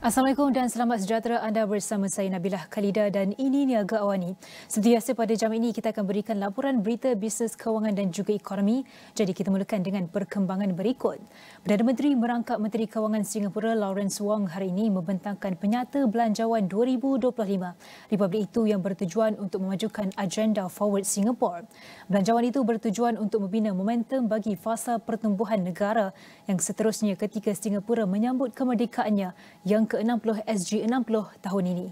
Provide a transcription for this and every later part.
Assalamualaikum dan selamat sejahtera, anda bersama saya Nabilah, Khaleeda dan ini Niaga AWANI. Seperti biasa pada jam ini kita akan berikan laporan berita bisnes, kewangan dan juga ekonomi. Jadi kita mulakan dengan perkembangan berikut. Perdana Menteri merangkap Menteri Kewangan Singapura Lawrence Wong hari ini membentangkan penyata belanjawan 2025. Republik itu yang bertujuan untuk memajukan agenda Forward Singapore. Belanjawan itu bertujuan untuk membina momentum bagi fasa pertumbuhan negara yang seterusnya ketika Singapura menyambut kemerdekaannya yang ke-60 SG60 tahun ini.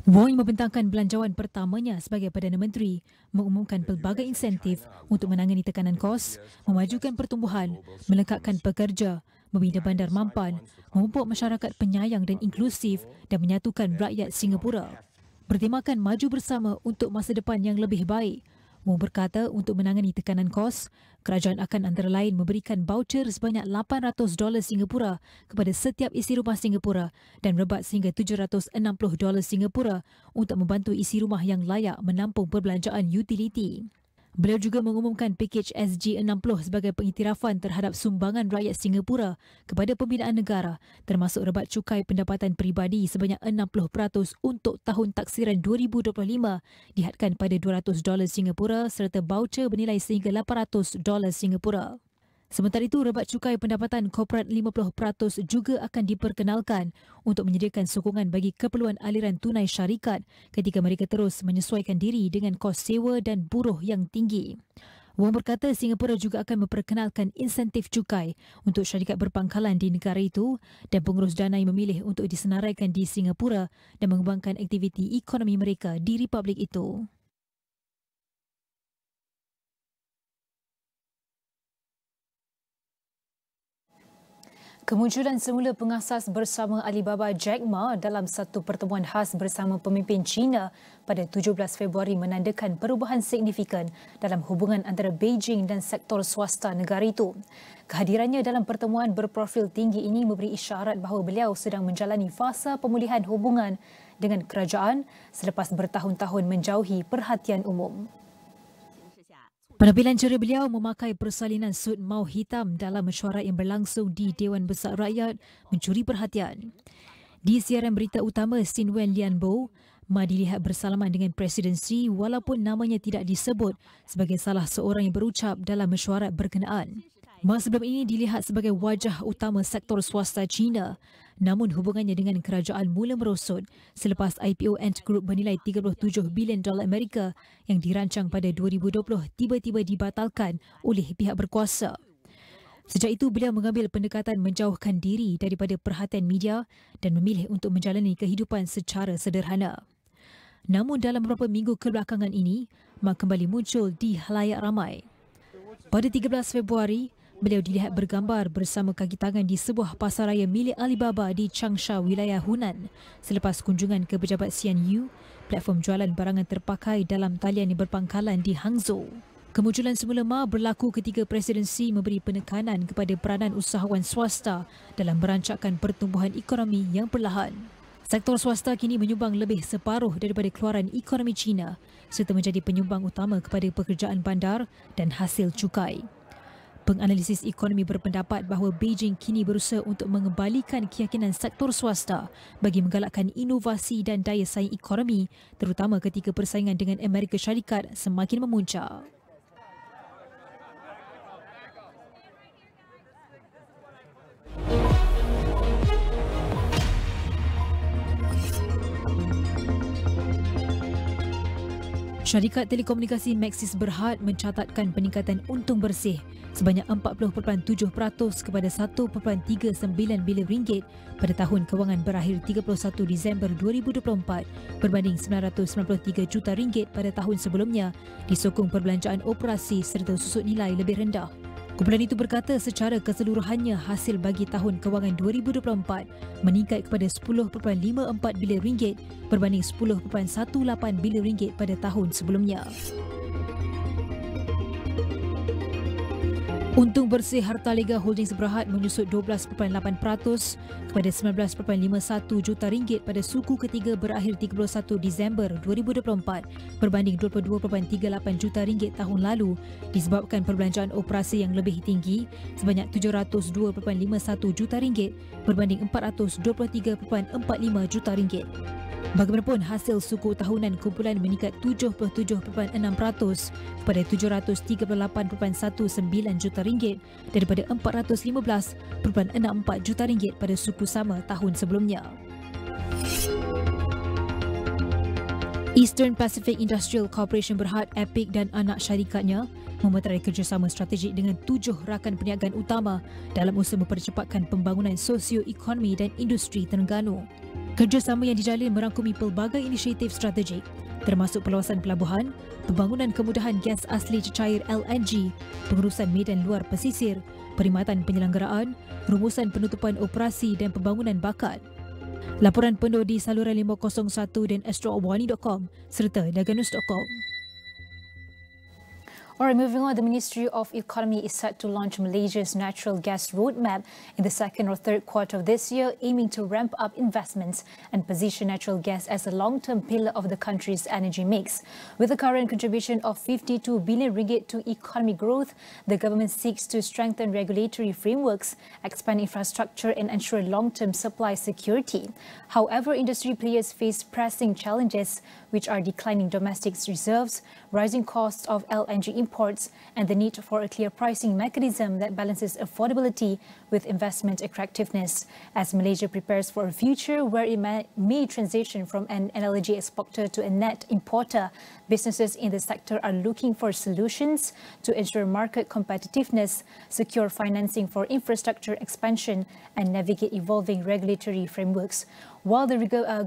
Wong membentangkan belanjawan pertamanya sebagai Perdana Menteri, mengumumkan pelbagai insentif untuk menangani tekanan kos, memajukan pertumbuhan, melekatkan pekerja, membina bandar mampan, memupuk masyarakat penyayang dan inklusif dan menyatukan rakyat Singapura. Bertemakan maju bersama untuk masa depan yang lebih baik. Wong berkata untuk menangani tekanan kos, kerajaan akan antara lain memberikan voucher sebanyak $800 Singapura kepada setiap isi rumah Singapura dan rebat sehingga $760 Singapura untuk membantu isi rumah yang layak menampung perbelanjaan utiliti. Beliau juga mengumumkan pakej SG60 sebagai pengiktirafan terhadap sumbangan rakyat Singapura kepada pembinaan negara, termasuk rebat cukai pendapatan peribadi sebanyak 60% untuk tahun taksiran 2025 dihadkan pada $200 Singapura serta voucher bernilai sehingga $800 Singapura. Sementara itu, rebat cukai pendapatan korporat 50% juga akan diperkenalkan untuk menyediakan sokongan bagi keperluan aliran tunai syarikat ketika mereka terus menyesuaikan diri dengan kos sewa dan buruh yang tinggi. Wong berkata Singapura juga akan memperkenalkan insentif cukai untuk syarikat berpangkalan di negara itu dan pengurus dana yang memilih untuk disenaraikan di Singapura dan mengembangkan aktiviti ekonomi mereka di Republik itu. Kemunculan semula pengasas bersama Alibaba Jack Ma dalam satu pertemuan khas bersama pemimpin China pada 17 Februari menandakan perubahan signifikan dalam hubungan antara Beijing dan sektor swasta negara itu. Kehadirannya dalam pertemuan berprofil tinggi ini memberi isyarat bahawa beliau sedang menjalani fasa pemulihan hubungan dengan kerajaan selepas bertahun-tahun menjauhi perhatian umum. Penampilan ceria beliau memakai persalinan sut mau hitam dalam mesyuarat yang berlangsung di Dewan Besar Rakyat mencuri perhatian. Di siaran berita utama Sin Wen Lian Bo, Ma dilihat bersalaman dengan presidensi walaupun namanya tidak disebut sebagai salah seorang yang berucap dalam mesyuarat berkenaan. Ma sebelum ini dilihat sebagai wajah utama sektor swasta China, namun hubungannya dengan kerajaan mula merosot selepas IPO Ant Group bernilai $37 bilion Amerika yang dirancang pada 2020 tiba-tiba dibatalkan oleh pihak berkuasa. Sejak itu, beliau mengambil pendekatan menjauhkan diri daripada perhatian media dan memilih untuk menjalani kehidupan secara sederhana. Namun dalam beberapa minggu kebelakangan ini, Ma kembali muncul di khalayak ramai. Pada 13 Februari, beliau dilihat bergambar bersama kaki tangan di sebuah pasaraya milik Alibaba di Changsha, wilayah Hunan selepas kunjungan ke pejabat Xianyu, platform jualan barangan terpakai dalam talian yang berpangkalan di Hangzhou. Kemunculan semula Ma berlaku ketika presidensi memberi penekanan kepada peranan usahawan swasta dalam merancangkan pertumbuhan ekonomi yang perlahan. Sektor swasta kini menyumbang lebih separuh daripada keluaran ekonomi China serta menjadi penyumbang utama kepada pekerjaan bandar dan hasil cukai. Penganalisis ekonomi berpendapat bahawa Beijing kini berusaha untuk mengembalikan keyakinan sektor swasta bagi menggalakkan inovasi dan daya saing ekonomi, terutama ketika persaingan dengan Amerika Syarikat semakin memuncak. Syarikat telekomunikasi Maxis Berhad mencatatkan peningkatan untung bersih sebanyak 40.7% kepada 1.39 bilion ringgit pada tahun kewangan berakhir 31 Disember 2024 berbanding 993 juta ringgit pada tahun sebelumnya disokong perbelanjaan operasi serta susut nilai lebih rendah. Kumpulan itu berkata secara keseluruhannya hasil bagi tahun kewangan 2024 meningkat kepada 10.54 bilion ringgit berbanding 10.18 bilion ringgit pada tahun sebelumnya. Untung bersih Hartalega Holdings Berhad menyusut 12.8% kepada 19.51 juta ringgit pada suku ketiga berakhir 31 Disember 2024 berbanding 22.38 juta ringgit tahun lalu disebabkan perbelanjaan operasi yang lebih tinggi sebanyak 702.51 juta ringgit berbanding 423.45 juta ringgit. Bagaimanapun, hasil suku tahunan kumpulan meningkat 77.6% kepada 738.19 juta ringgit daripada 415.64 juta ringgit pada suku sama tahun sebelumnya. Eastern Pacific Industrial Corporation Berhad, EPIC dan anak syarikatnya memeterai kerjasama strategik dengan 7 rakan perniagaan utama dalam usaha mempercepatkan pembangunan sosio-ekonomi dan industri Terengganu. Kerjasama yang dijalin merangkumi pelbagai inisiatif strategik termasuk perluasan pelabuhan, pembangunan kemudahan gas asli cecair LNG, pengurusan medan luar pesisir, perkhidmatan penyelenggaraan, rumusan penutupan operasi dan pembangunan bakat. Laporan penuh di saluran 501 dan astroawani.com serta daganus.com. Alright, moving on, the Ministry of Economy is set to launch Malaysia's natural gas roadmap in the second or third quarter of this year, aiming to ramp up investments and position natural gas as a long-term pillar of the country's energy mix. With a current contribution of 52 billion ringgit to economic growth, the government seeks to strengthen regulatory frameworks, expand infrastructure and ensure long-term supply security. However, industry players face pressing challenges, which are declining domestic reserves, rising costs of LNG imports, and the need for a clear pricing mechanism that balances affordability with investment attractiveness. As Malaysia prepares for a future where it may transition from an LNG exporter to a net importer, businesses in the sector are looking for solutions to ensure market competitiveness, secure financing for infrastructure expansion, and navigate evolving regulatory frameworks. While the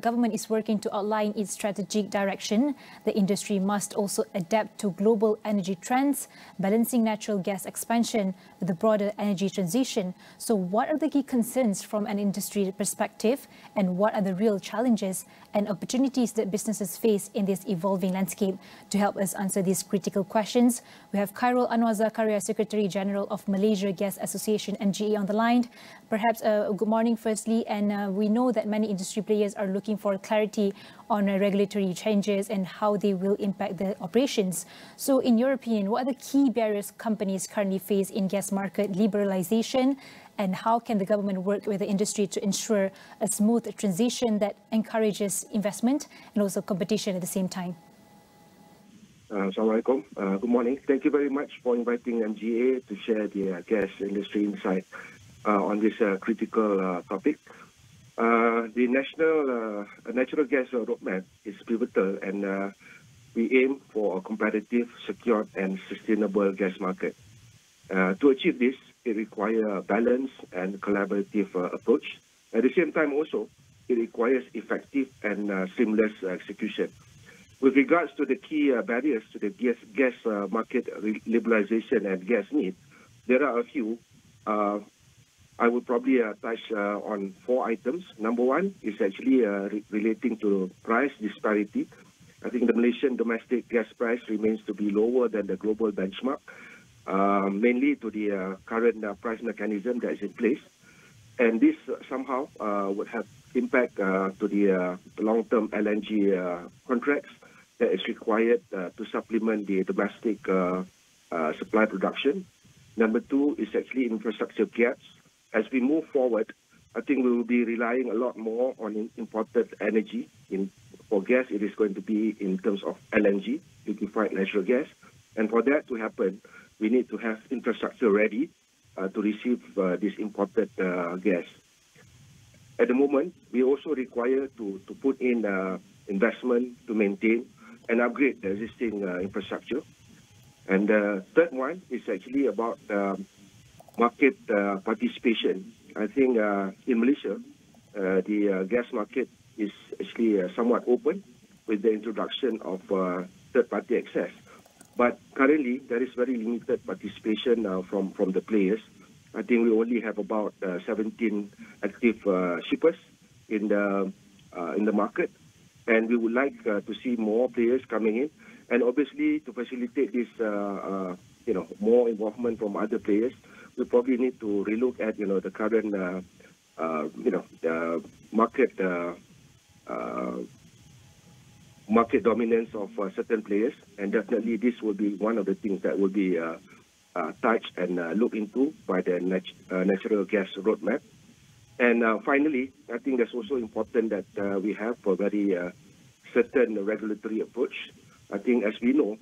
government is working to outline its strategic direction, the industry must also adapt to global energy trends, balancing natural gas expansion with the broader energy transition. So what are the key concerns from an industry perspective, and what are the real challenges and opportunities that businesses face in this evolving landscape? To help us answer these critical questions, we have Khairul Anwar Zakaria, Secretary General of Malaysia Gas Association MGA, on the line. Perhaps good morning firstly, and we know that many industry players are looking for clarity on regulatory changes and how they will impact the operations. So in your opinion, what are the key barriers companies currently face in gas market liberalization, and how can the government work with the industry to ensure a smooth transition that encourages investment and also competition at the same time? Assalamualaikum. Good morning. Thank you very much for inviting MGA to share the gas industry insight on this critical topic. The national natural gas roadmap is pivotal, and we aim for a competitive, secure and sustainable gas market. To achieve this, it requires a balanced and collaborative approach. At the same time also, it requires effective and seamless execution. With regards to the key barriers to the gas market liberalization and gas need, there are a few. I would probably touch on 4 items. Number one is actually relating to price disparity. I think the Malaysian domestic gas price remains to be lower than the global benchmark, mainly to the current price mechanism that is in place. And this somehow would have impact to the long-term LNG contracts that is required to supplement the domestic supply production. Number two is actually infrastructure gaps. As we move forward, I think we will be relying a lot more on imported energy. For gas, it is going to be in terms of LNG, liquefied natural gas. And for that to happen, we need to have infrastructure ready to receive this imported gas. At the moment, we also require to put in investment to maintain and upgrade the existing infrastructure. And the third one is actually about market participation. I think in Malaysia, the gas market is actually somewhat open with the introduction of third-party access. But currently, there is very limited participation from the players. I think we only have about 17 active shippers in the market, and we would like to see more players coming in. And obviously, to facilitate this more involvement from other players, we probably need to relook at, the current, the market dominance of certain players, and definitely this will be one of the things that will be touched and looked into by the natural gas roadmap. And finally, I think that's also important that we have a very certain regulatory approach. I think, as we know,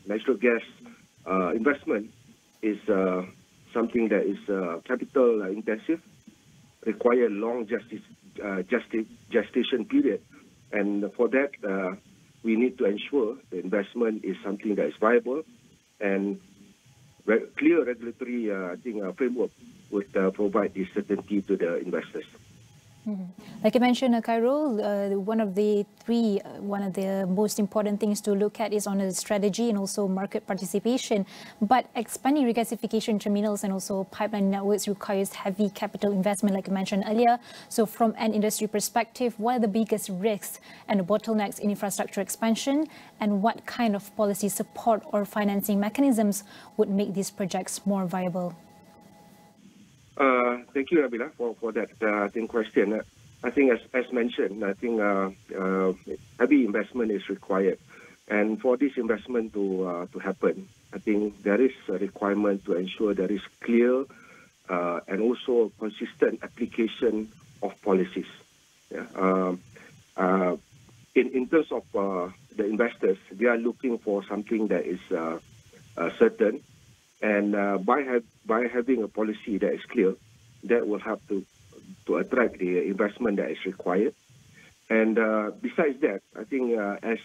natural gas investment is something that is capital intensive, require long gestation period. And for that, we need to ensure the investment is something that is viable, and clear regulatory framework would provide this certainty to the investors. Like I mentioned, Khairul, one of the most important things to look at is on the strategy and also market participation. But expanding regasification terminals and also pipeline networks requires heavy capital investment, like I mentioned earlier. So from an industry perspective, what are the biggest risks and the bottlenecks in infrastructure expansion, and what kind of policy support or financing mechanisms would make these projects more viable? Thank you, Nabilah, for that question. I think, as mentioned, I think heavy investment is required, and for this investment to happen, I think there is a requirement to ensure there is clear and also consistent application of policies. Yeah. In terms of the investors, they are looking for something that is certain. And by having a policy that is clear, that will help to attract the investment that is required. And besides that, I think as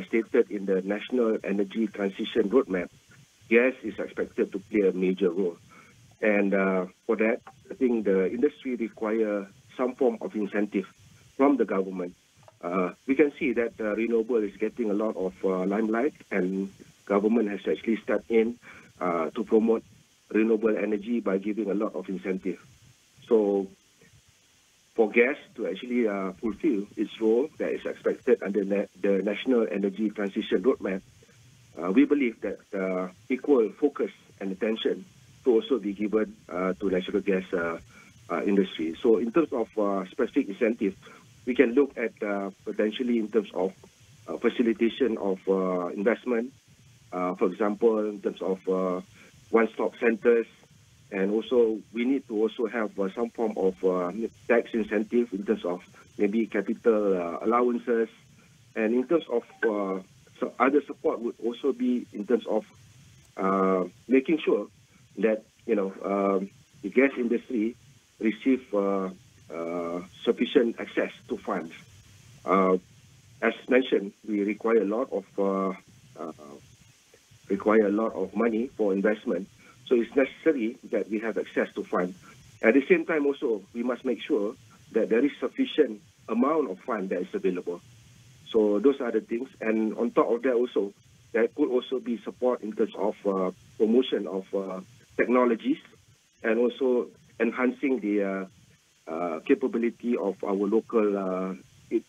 stated in the National Energy Transition Roadmap, gas is expected to play a major role. And for that, I think the industry require some form of incentive from the government. We can see that renewable is getting a lot of limelight, and government has actually stepped in to promote renewable energy by giving a lot of incentive. So for gas to actually fulfill its role that is expected under the National Energy Transition Roadmap, we believe that equal focus and attention to also be given to natural gas industry. So in terms of specific incentive, we can look at potentially in terms of facilitation of investment, for example, in terms of one-stop centers, and also we need to also have some form of tax incentive in terms of maybe capital allowances, and in terms of other support would also be in terms of making sure that the gas industry receive sufficient access to funds. As mentioned, we require a lot of money for investment, so it's necessary that we have access to funds. At the same time, also we must make sure that there is sufficient amount of fund that is available. So those are the things, and on top of that, also there could also be support in terms of promotion of technologies, and also enhancing the capability of our local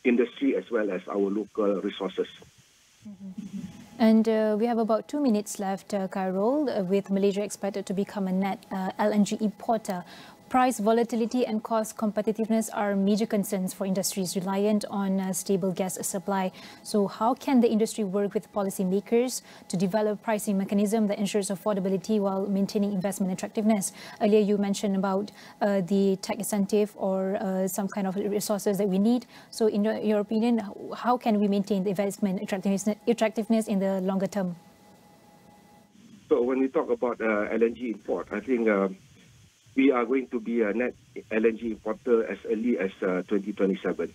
industry as well as our local resources. And we have about 2 minutes left, Khairul, with Malaysia expected to become a net LNG importer. Price volatility and cost competitiveness are major concerns for industries reliant on stable gas supply. So how can the industry work with policymakers to develop pricing mechanism that ensures affordability while maintaining investment attractiveness? Earlier you mentioned about the tax incentive or some kind of resources that we need. So in your opinion, how can we maintain the investment attractiveness in the longer term? So when we talk about LNG import, I think we are going to be a net LNG importer as early as 2027.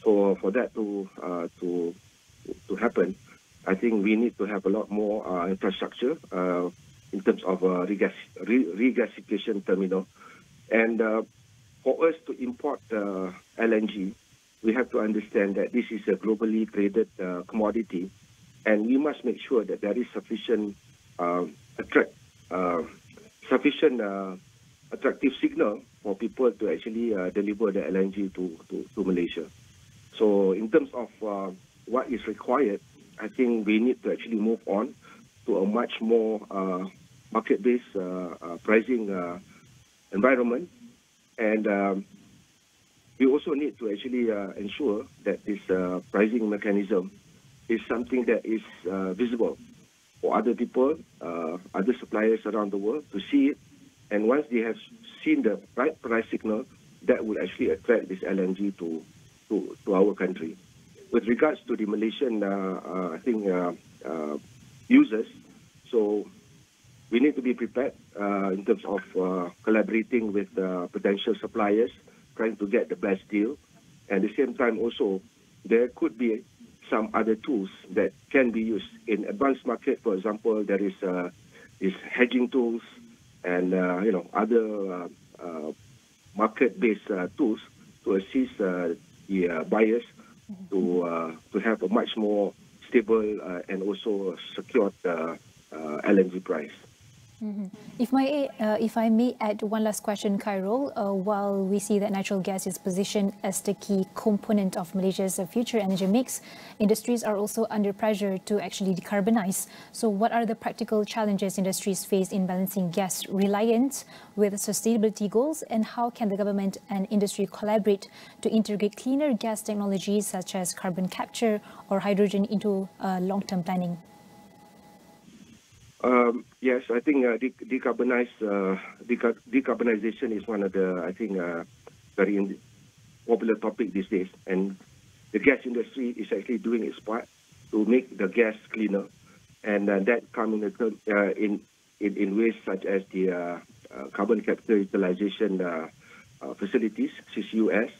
So for that to happen, I think we need to have a lot more infrastructure in terms of regasification terminal. And for us to import LNG, we have to understand that this is a globally traded commodity, and we must make sure that there is sufficient attractive signal for people to actually deliver the LNG to Malaysia. So in terms of what is required, I think we need to actually move on to a much more market-based pricing environment, and we also need to actually ensure that this pricing mechanism is something that is visible for other people, other suppliers around the world to see it. And once they have seen the right price signal, that will actually attract this LNG to our country. With regards to the Malaysian, users, so we need to be prepared in terms of collaborating with potential suppliers, trying to get the best deal. And at the same time also, there could be some other tools that can be used. In advanced market, for example, there is hedging tools and other market-based tools to assist the buyers to have a much more stable and also secured LNG price. If I may add one last question, Khairul, while we see that natural gas is positioned as the key component of Malaysia's future energy mix, industries are also under pressure to actually decarbonize. So what are the practical challenges industries face in balancing gas reliance with sustainability goals, and how can the government and industry collaborate to integrate cleaner gas technologies such as carbon capture or hydrogen into long-term planning? Yes, I think decarbonization is one of the, very popular topic these days. And the gas industry is actually doing its part to make the gas cleaner. And that comes in ways such as the carbon capture utilization facilities, CCUS.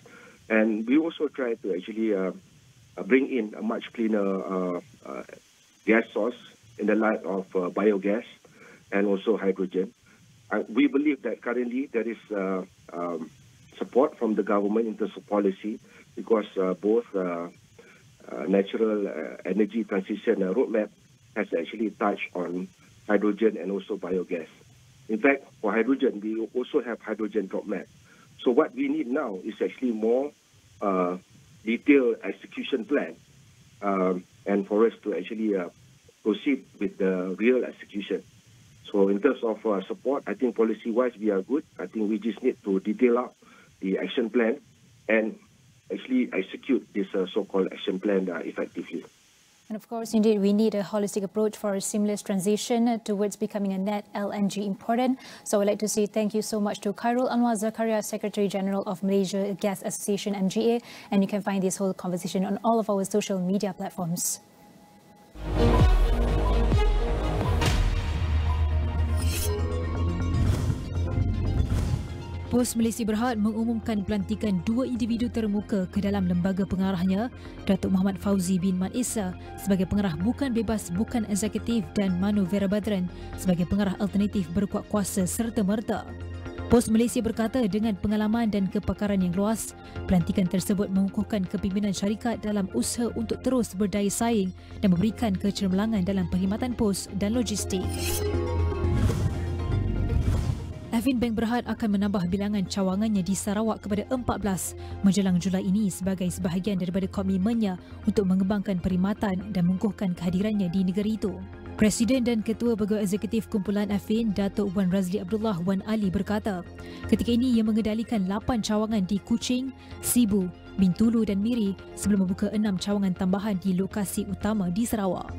And we also try to actually bring in a much cleaner gas source in the light of biogas and also hydrogen. We believe that currently there is support from the government in terms of policy, because both natural energy transition roadmap has actually touched on hydrogen and also biogas. In fact, for hydrogen, we also have hydrogen roadmap. So what we need now is actually more detailed execution plan, and for us to actually proceed with the real execution. So in terms of support, I think policy-wise we are good. I think we just need to detail out the action plan and actually execute this so-called action plan effectively. And of course, indeed, we need a holistic approach for a seamless transition towards becoming a net LNG importer. So I'd like to say thank you so much to Khairul Anwar Zakaria, Secretary General of Malaysia Gas Association MGA. And you can find this whole conversation on all of our social media platforms. Pos Malaysia Berhad mengumumkan pelantikan 2 individu termuka ke dalam lembaga pengarahnya, Datuk Muhammad Fauzi bin Mat Issa sebagai pengarah bukan bebas bukan eksekutif dan Manu Vera Badran sebagai pengarah alternatif berkuat kuasa serta-merta. Pos Malaysia berkata dengan pengalaman dan kepakaran yang luas, pelantikan tersebut mengukuhkan kepimpinan syarikat dalam usaha untuk terus berdaya saing dan memberikan kecemerlangan dalam perkhidmatan pos dan logistik. Avin Bank Berhad akan menambah bilangan cawangannya di Sarawak kepada 14 menjelang Julai ini sebagai sebahagian daripada komitmennya untuk mengembangkan perkhidmatan dan mengukuhkan kehadirannya di negeri itu. Presiden dan Ketua Pegawai Eksekutif Kumpulan Afin, Datuk Wan Razli Abdullah Wan Ali berkata, ketika ini ia mengendalikan 8 cawangan di Kuching, Sibu, Bintulu dan Miri sebelum membuka 6 cawangan tambahan di lokasi utama di Sarawak.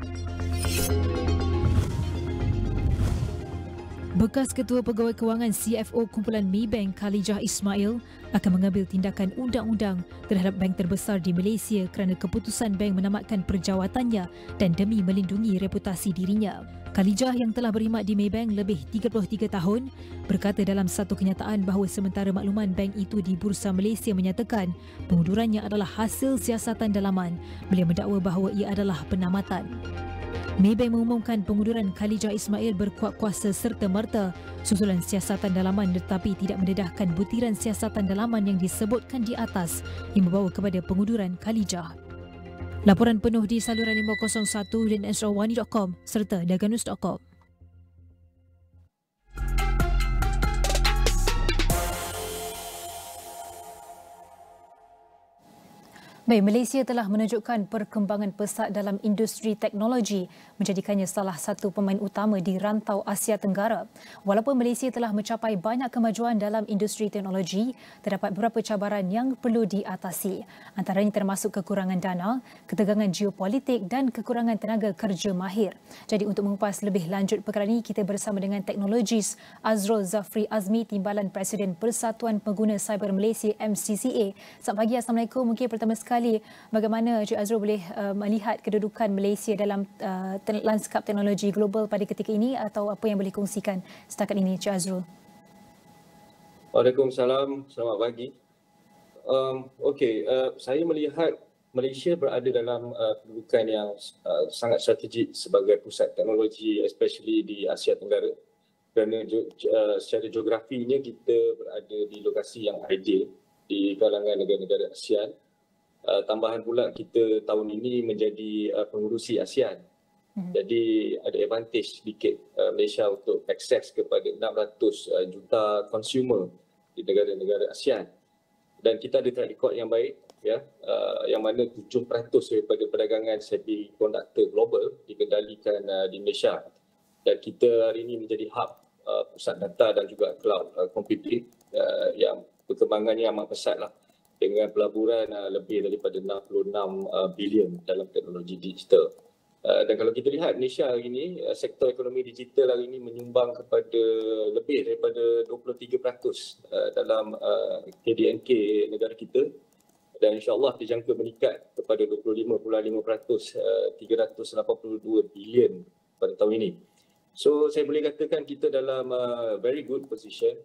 Bekas Ketua Pegawai Kewangan CFO Kumpulan Maybank Khaleeda Ismail akan mengambil tindakan undang-undang terhadap bank terbesar di Malaysia kerana keputusan bank menamatkan perjawatannya dan demi melindungi reputasi dirinya. Khaleeda yang telah berkhidmat di Maybank lebih 33 tahun berkata dalam satu kenyataan bahawa sementara makluman bank itu di Bursa Malaysia menyatakan pengundurannya adalah hasil siasatan dalaman, beliau mendakwa bahawa ia adalah penamatan. Maybank mengumumkan pengunduran Khaleeda Ismail berkuat kuasa serta-merta susulan siasatan dalaman tetapi tidak mendedahkan butiran siasatan dalaman yang disebutkan di atas yang membawa kepada pengunduran Khaleeda. Laporan penuh di saluran 501 dan AWANI.com serta daganus.com. Baik, Malaysia telah menunjukkan perkembangan pesat dalam industri teknologi, menjadikannya salah satu pemain utama di rantau Asia Tenggara. Walaupun Malaysia telah mencapai banyak kemajuan dalam industri teknologi, terdapat beberapa cabaran yang perlu diatasi. Antaranya termasuk kekurangan dana, ketegangan geopolitik dan kekurangan tenaga kerja mahir. Jadi untuk mengupas lebih lanjut perkara ini, kita bersama dengan teknologis Astro Zafri Azmi, Timbalan Presiden Persatuan Pengguna Cyber Malaysia MCCA. Selamat pagi, Assalamualaikum. Mungkin pertama sekali, bagaimana Cik Azrul boleh melihat kedudukan Malaysia dalam lanskap teknologi global pada ketika ini, atau apa yang boleh kongsikan setakat ini, Cik Azrul? Waalaikumsalam, selamat pagi. Saya melihat Malaysia berada dalam kedudukan yang sangat strategik sebagai pusat teknologi, especially di Asia Tenggara. Kerana secara geografinya kita berada di lokasi yang ideal di kalangan negara-negara ASEAN. Tambahan pula kita tahun ini menjadi pengurusi ASEAN. Jadi ada advantage sedikit Malaysia untuk akses kepada 600 juta consumer di negara-negara ASEAN. Dan kita ada track record yang baik, ya, yang mana 7% daripada perdagangan semiconductor global dikendalikan di Malaysia. Dan kita hari ini menjadi hub pusat data dan juga cloud computing yang perkembangannya amat pesat lah, dengan pelaburan lebih daripada 66 bilion dalam teknologi digital. Dan kalau kita lihat Malaysia hari ini, sektor ekonomi digital hari ini menyumbang kepada lebih daripada 23% dalam KDNK negara kita, dan insyaAllah dijangka meningkat kepada 25.5%, 382 bilion pada tahun ini. So saya boleh katakan kita dalam very good position,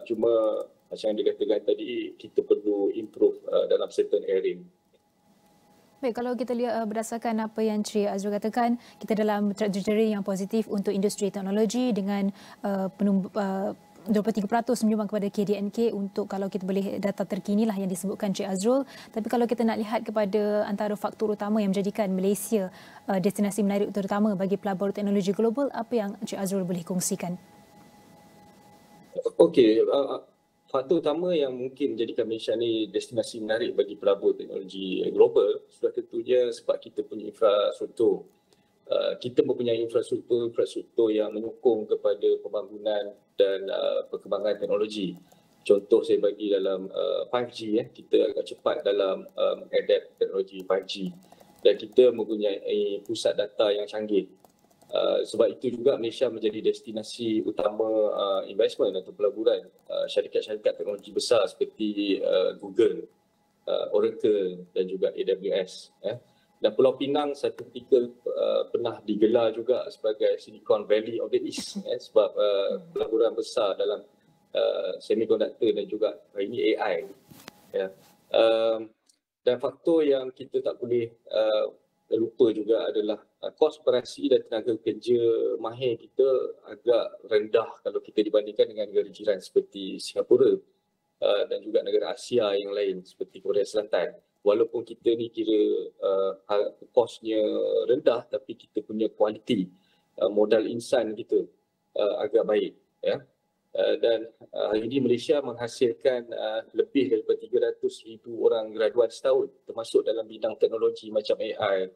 cuma macam yang dikatakan tadi, kita perlu improve dalam certain area. Baik, kalau kita lihat berdasarkan apa yang Cik Azrul katakan, kita dalam trajectory yang positif untuk industri teknologi dengan 23% menyumbang kepada KDNK untuk, kalau kita boleh data terkini lah yang disebutkan Cik Azrul. Tapi kalau kita nak lihat kepada antara faktor utama yang menjadikan Malaysia destinasi menarik terutama bagi pelabur teknologi global, apa yang Cik Azrul boleh kongsikan? Okey, faktor utama yang mungkin menjadikan Malaysia ni destinasi menarik bagi pelabur teknologi global sudah tentunya sebab kita punya infrastruktur. Kita mempunyai infrastruktur yang menyokong kepada pembangunan dan perkembangan teknologi. Contoh saya bagi dalam 5G, kita agak cepat dalam adapt teknologi 5G, dan kita mempunyai pusat data yang canggih. Sebab itu juga Malaysia menjadi destinasi utama investment atau pelaburan syarikat-syarikat teknologi besar seperti Google, Oracle dan juga AWS. Dan Pulau Pinang satu ketika pernah digelar juga sebagai Silicon Valley of the East, sebab pelaburan besar dalam semiconductor dan juga hari ini AI. Dan faktor yang kita tak boleh lupa juga adalah kos operasi dan tenaga kerja mahir kita agak rendah kalau kita dibandingkan dengan negara jiran seperti Singapura dan juga negara Asia yang lain seperti Korea Selatan. Walaupun kita ni kira kosnya rendah, tapi kita punya kualiti modal insan kita agak baik, ya. Dan hari ini Malaysia menghasilkan lebih daripada 300,000 orang graduan setahun, termasuk dalam bidang teknologi macam AI,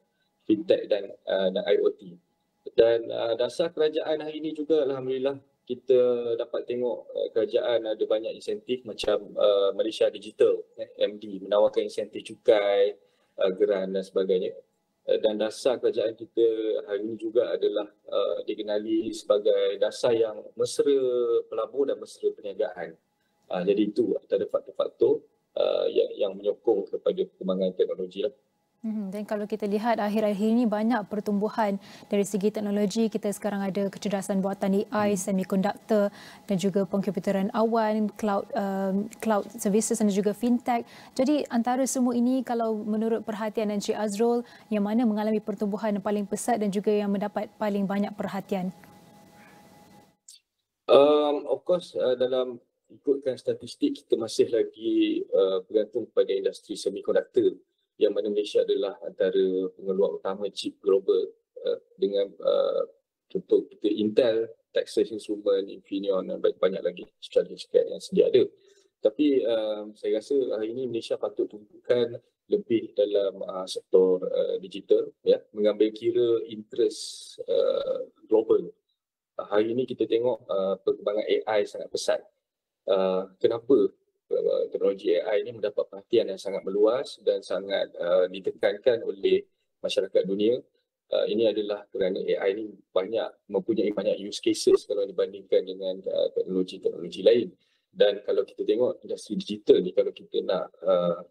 fintech dan IoT. Dan dasar kerajaan hari ini juga alhamdulillah kita dapat tengok kerajaan ada banyak insentif macam Malaysia Digital, MD menawarkan insentif cukai, geran dan sebagainya. Dan dasar kerajaan kita hari ini juga adalah dikenali sebagai dasar yang mesra pelabur dan mesra perniagaan. Jadi itu antara faktor-faktor yang menyokong kepada perkembangan teknologi. Dan kalau kita lihat akhir-akhir ini banyak pertumbuhan dari segi teknologi. Kita sekarang ada kecerdasan buatan AI, semiconductor dan juga pengkomputeran awan, cloud services dan juga fintech. Jadi antara semua ini, kalau menurut perhatian Encik Azrul, yang mana mengalami pertumbuhan yang paling pesat dan juga yang mendapat paling banyak perhatian? Of course, dalam ikutkan statistik, kita masih lagi bergantung pada industri semiconductor, yang mana Malaysia adalah antara pengeluar utama chip global dengan contoh kita Intel, Texas Instruments, Infineon dan banyak lagi syarikat yang sedia ada. Tapi saya rasa hari ini Malaysia patut tunjukkan lebih dalam sektor digital, ya, mengambil kira interest global. Hari ini kita tengok perkembangan AI sangat pesat. Kenapa teknologi AI ini mendapat perhatian yang sangat meluas dan sangat ditekankan oleh masyarakat dunia? Ini adalah kerana AI ini mempunyai banyak use cases kalau dibandingkan dengan teknologi-teknologi lain. Dan kalau kita tengok industri digital ni, kalau kita nak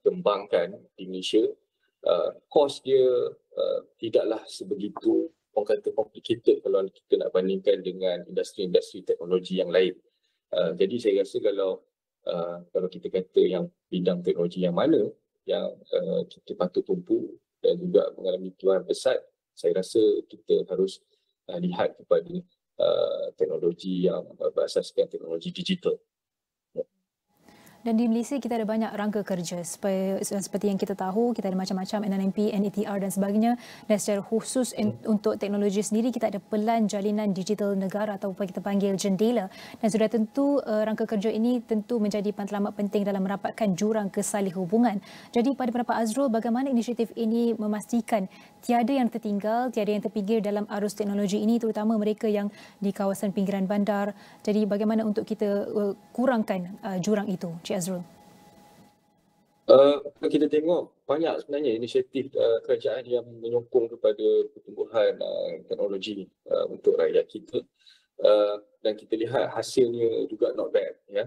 kembangkan di Malaysia, kos dia tidaklah sebegitu orang kata complicated kalau kita nak bandingkan dengan industri-industri teknologi yang lain. Jadi saya rasa kalau kita kata yang bidang teknologi yang mana yang kita patut tumpu dan juga mengalami tujuan pesat, saya rasa kita harus lihat kepada teknologi yang berasaskan teknologi digital. Dan di Malaysia kita ada banyak rangka kerja seperti yang kita tahu, kita ada macam-macam NNMP, NETR dan sebagainya, dan secara khusus untuk teknologi sendiri kita ada Pelan Jalinan Digital Negara atau apa kita panggil JENDELA, dan sudah tentu rangka kerja ini tentu menjadi pantlamat penting dalam merapatkan jurang kesalih hubungan. Jadi pada pendapat Azrul, bagaimana inisiatif ini memastikan tiada yang tertinggal, tiada yang terpinggir dalam arus teknologi ini, terutama mereka yang di kawasan pinggiran bandar. Jadi bagaimana untuk kita kurangkan jurang itu, Cik Azrul? Kalau kita tengok banyak sebenarnya inisiatif kerajaan yang menyokong kepada pertumbuhan teknologi untuk rakyat kita, dan kita lihat hasilnya juga not bad, ya.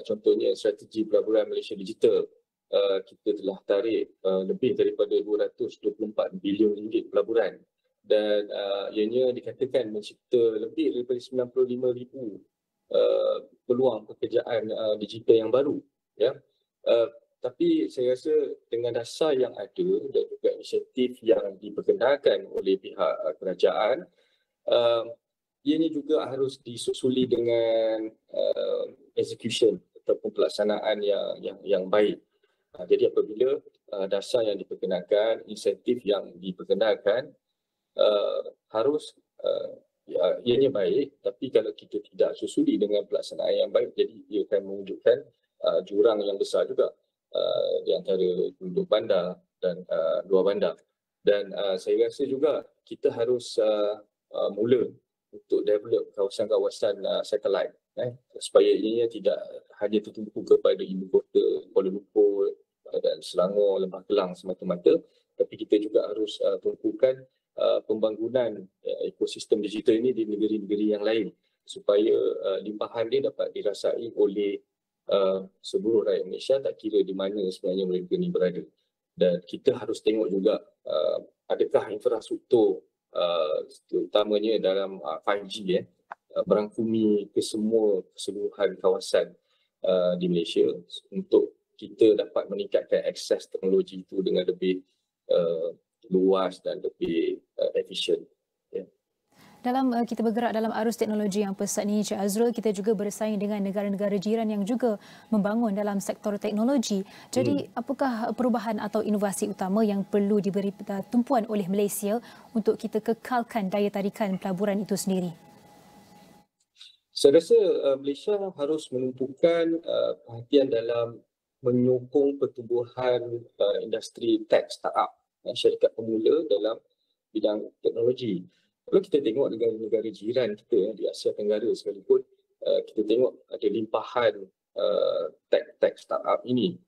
Contohnya strategi pelaburan Malaysia Digital, kita telah tarik lebih daripada 224 bilion ringgit pelaburan, dan ianya dikatakan mencipta lebih daripada 95,000 peluang pekerjaan digital yang baru, ya. Tapi saya rasa dengan dasar yang ada dan juga inisiatif yang diperkenalkan oleh pihak kerajaan, ianya juga harus disusuli dengan execution ataupun pelaksanaan yang baik. Jadi apabila dasar yang diperkenalkan, insentif yang diperkenalkan harus ianya baik, tapi kalau kita tidak susuli dengan pelaksanaan yang baik, jadi ia akan mewujudkan jurang yang besar juga di antara penduduk bandar dan luar bandar. Dan saya rasa juga kita harus mula untuk develop kawasan-kawasan satelit, supaya ianya tidak hanya tertumpu kepada ibu kota Kuala Lumpur dan Selangor, Lembah Kelang semata-mata, tapi kita juga harus tumpukan pembangunan ekosistem digital ini di negeri-negeri yang lain, supaya limpahan dia dapat dirasai oleh seluruh rakyat Malaysia, tak kira di mana sebenarnya mereka ni berada. Dan kita harus tengok juga adakah infrastruktur terutamanya dalam 5G berangkumi ke keseluruhan kawasan di Malaysia untuk kita dapat meningkatkan akses teknologi itu dengan lebih luas dan lebih efisien. Dalam kita bergerak dalam arus teknologi yang pesat ni, Cik Azrul, kita juga bersaing dengan negara-negara jiran yang juga membangun dalam sektor teknologi. Jadi apakah perubahan atau inovasi utama yang perlu diberi tumpuan oleh Malaysia untuk kita kekalkan daya tarikan pelaburan itu sendiri? Saya rasa Malaysia harus menumpukan perhatian dalam menyokong pertumbuhan industri tech startup, syarikat pemula dalam bidang teknologi. Kalau kita tengok dengan negara jiran kita di Asia Tenggara sekalipun, kita tengok ada limpahan tech startup ini.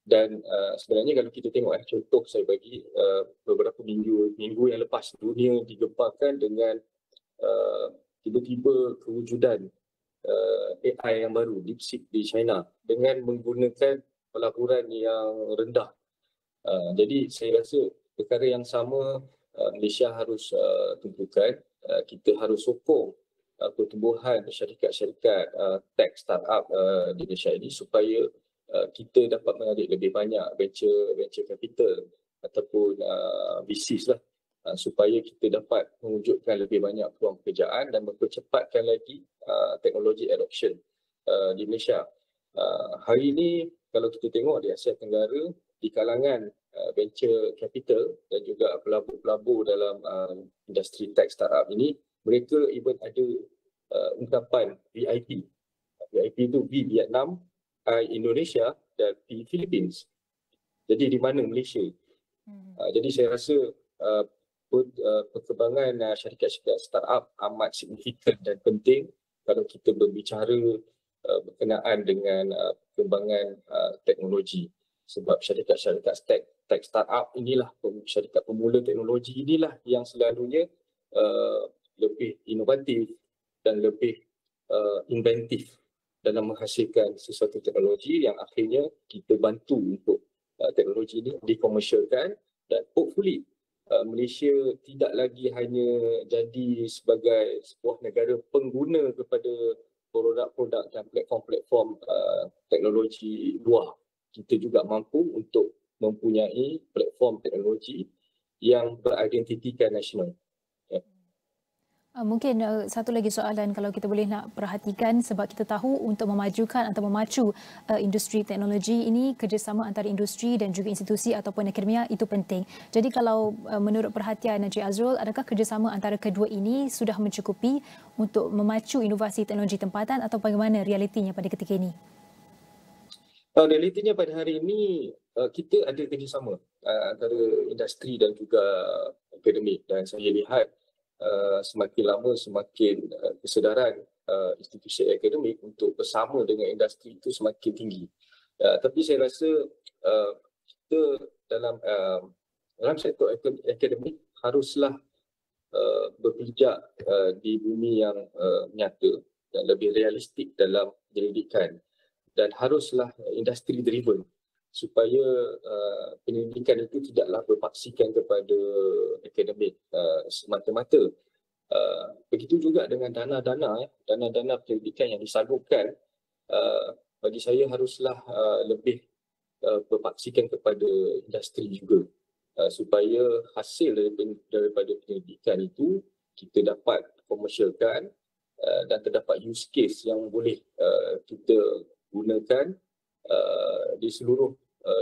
Dan sebenarnya kalau kita tengok contoh saya bagi beberapa minggu yang lepas, dunia digemparkan dengan tiba-tiba kewujudan AI yang baru, DeepSeek di China, dengan menggunakan pelaburan yang rendah. Jadi saya rasa perkara yang sama Malaysia harus tumpukan. Kita harus sokong pertumbuhan syarikat-syarikat tech startup di Malaysia ini supaya kita dapat menarik lebih banyak venture capital ataupun VCs lah, supaya kita dapat mewujudkan lebih banyak peluang pekerjaan dan mempercepatkan lagi teknologi adoption di Malaysia. Hari ini kalau kita tengok di Asia Tenggara, di kalangan venture capital dan juga pelabur-pelabur dalam industri tech startup ini, mereka even ada ungkapan VIP. VIP itu V Vietnam, I Indonesia dan P Philippines. Jadi di mana Malaysia? Jadi saya rasa perkembangan syarikat-syarikat startup amat signifikan dan penting kalau kita berbicara berkenaan dengan perkembangan teknologi. Sebab syarikat-syarikat tech startup inilah, syarikat pemula teknologi inilah yang selalunya lebih inovatif dan lebih inventif dalam menghasilkan sesuatu teknologi yang akhirnya kita bantu untuk teknologi ini dikomersialkan dan hopefully Malaysia tidak lagi hanya jadi sebagai sebuah negara pengguna kepada produk-produk dan platform-platform teknologi luar. Kita juga mampu untuk mempunyai platform teknologi yang beridentitikan nasional. Mungkin satu lagi soalan kalau kita boleh nak perhatikan, sebab kita tahu untuk memajukan atau memacu industri teknologi ini, kerjasama antara industri dan juga institusi ataupun akademia itu penting. Jadi kalau menurut perhatian Encik Azrul, adakah kerjasama antara kedua ini sudah mencukupi untuk memacu inovasi teknologi tempatan atau bagaimana realitinya pada ketika ini? Realitinya pada hari ini kita ada kerjasama antara industri dan juga akademik, dan saya lihat semakin lama semakin kesedaran institusi akademik untuk bersama dengan industri itu semakin tinggi. Tapi saya rasa kita dalam sektor akademik haruslah berpijak di bumi yang nyata dan lebih realistik dalam penyelidikan, dan haruslah industri driven supaya penyelidikan itu tidaklah berpaksikan kepada akademik semata-mata. Begitu juga dengan dana-dana penyelidikan yang disalurkan, bagi saya haruslah lebih berpaksikan kepada industri juga, supaya hasil daripada penyelidikan itu kita dapat komersialkan dan terdapat use case yang boleh kita gunakan di seluruh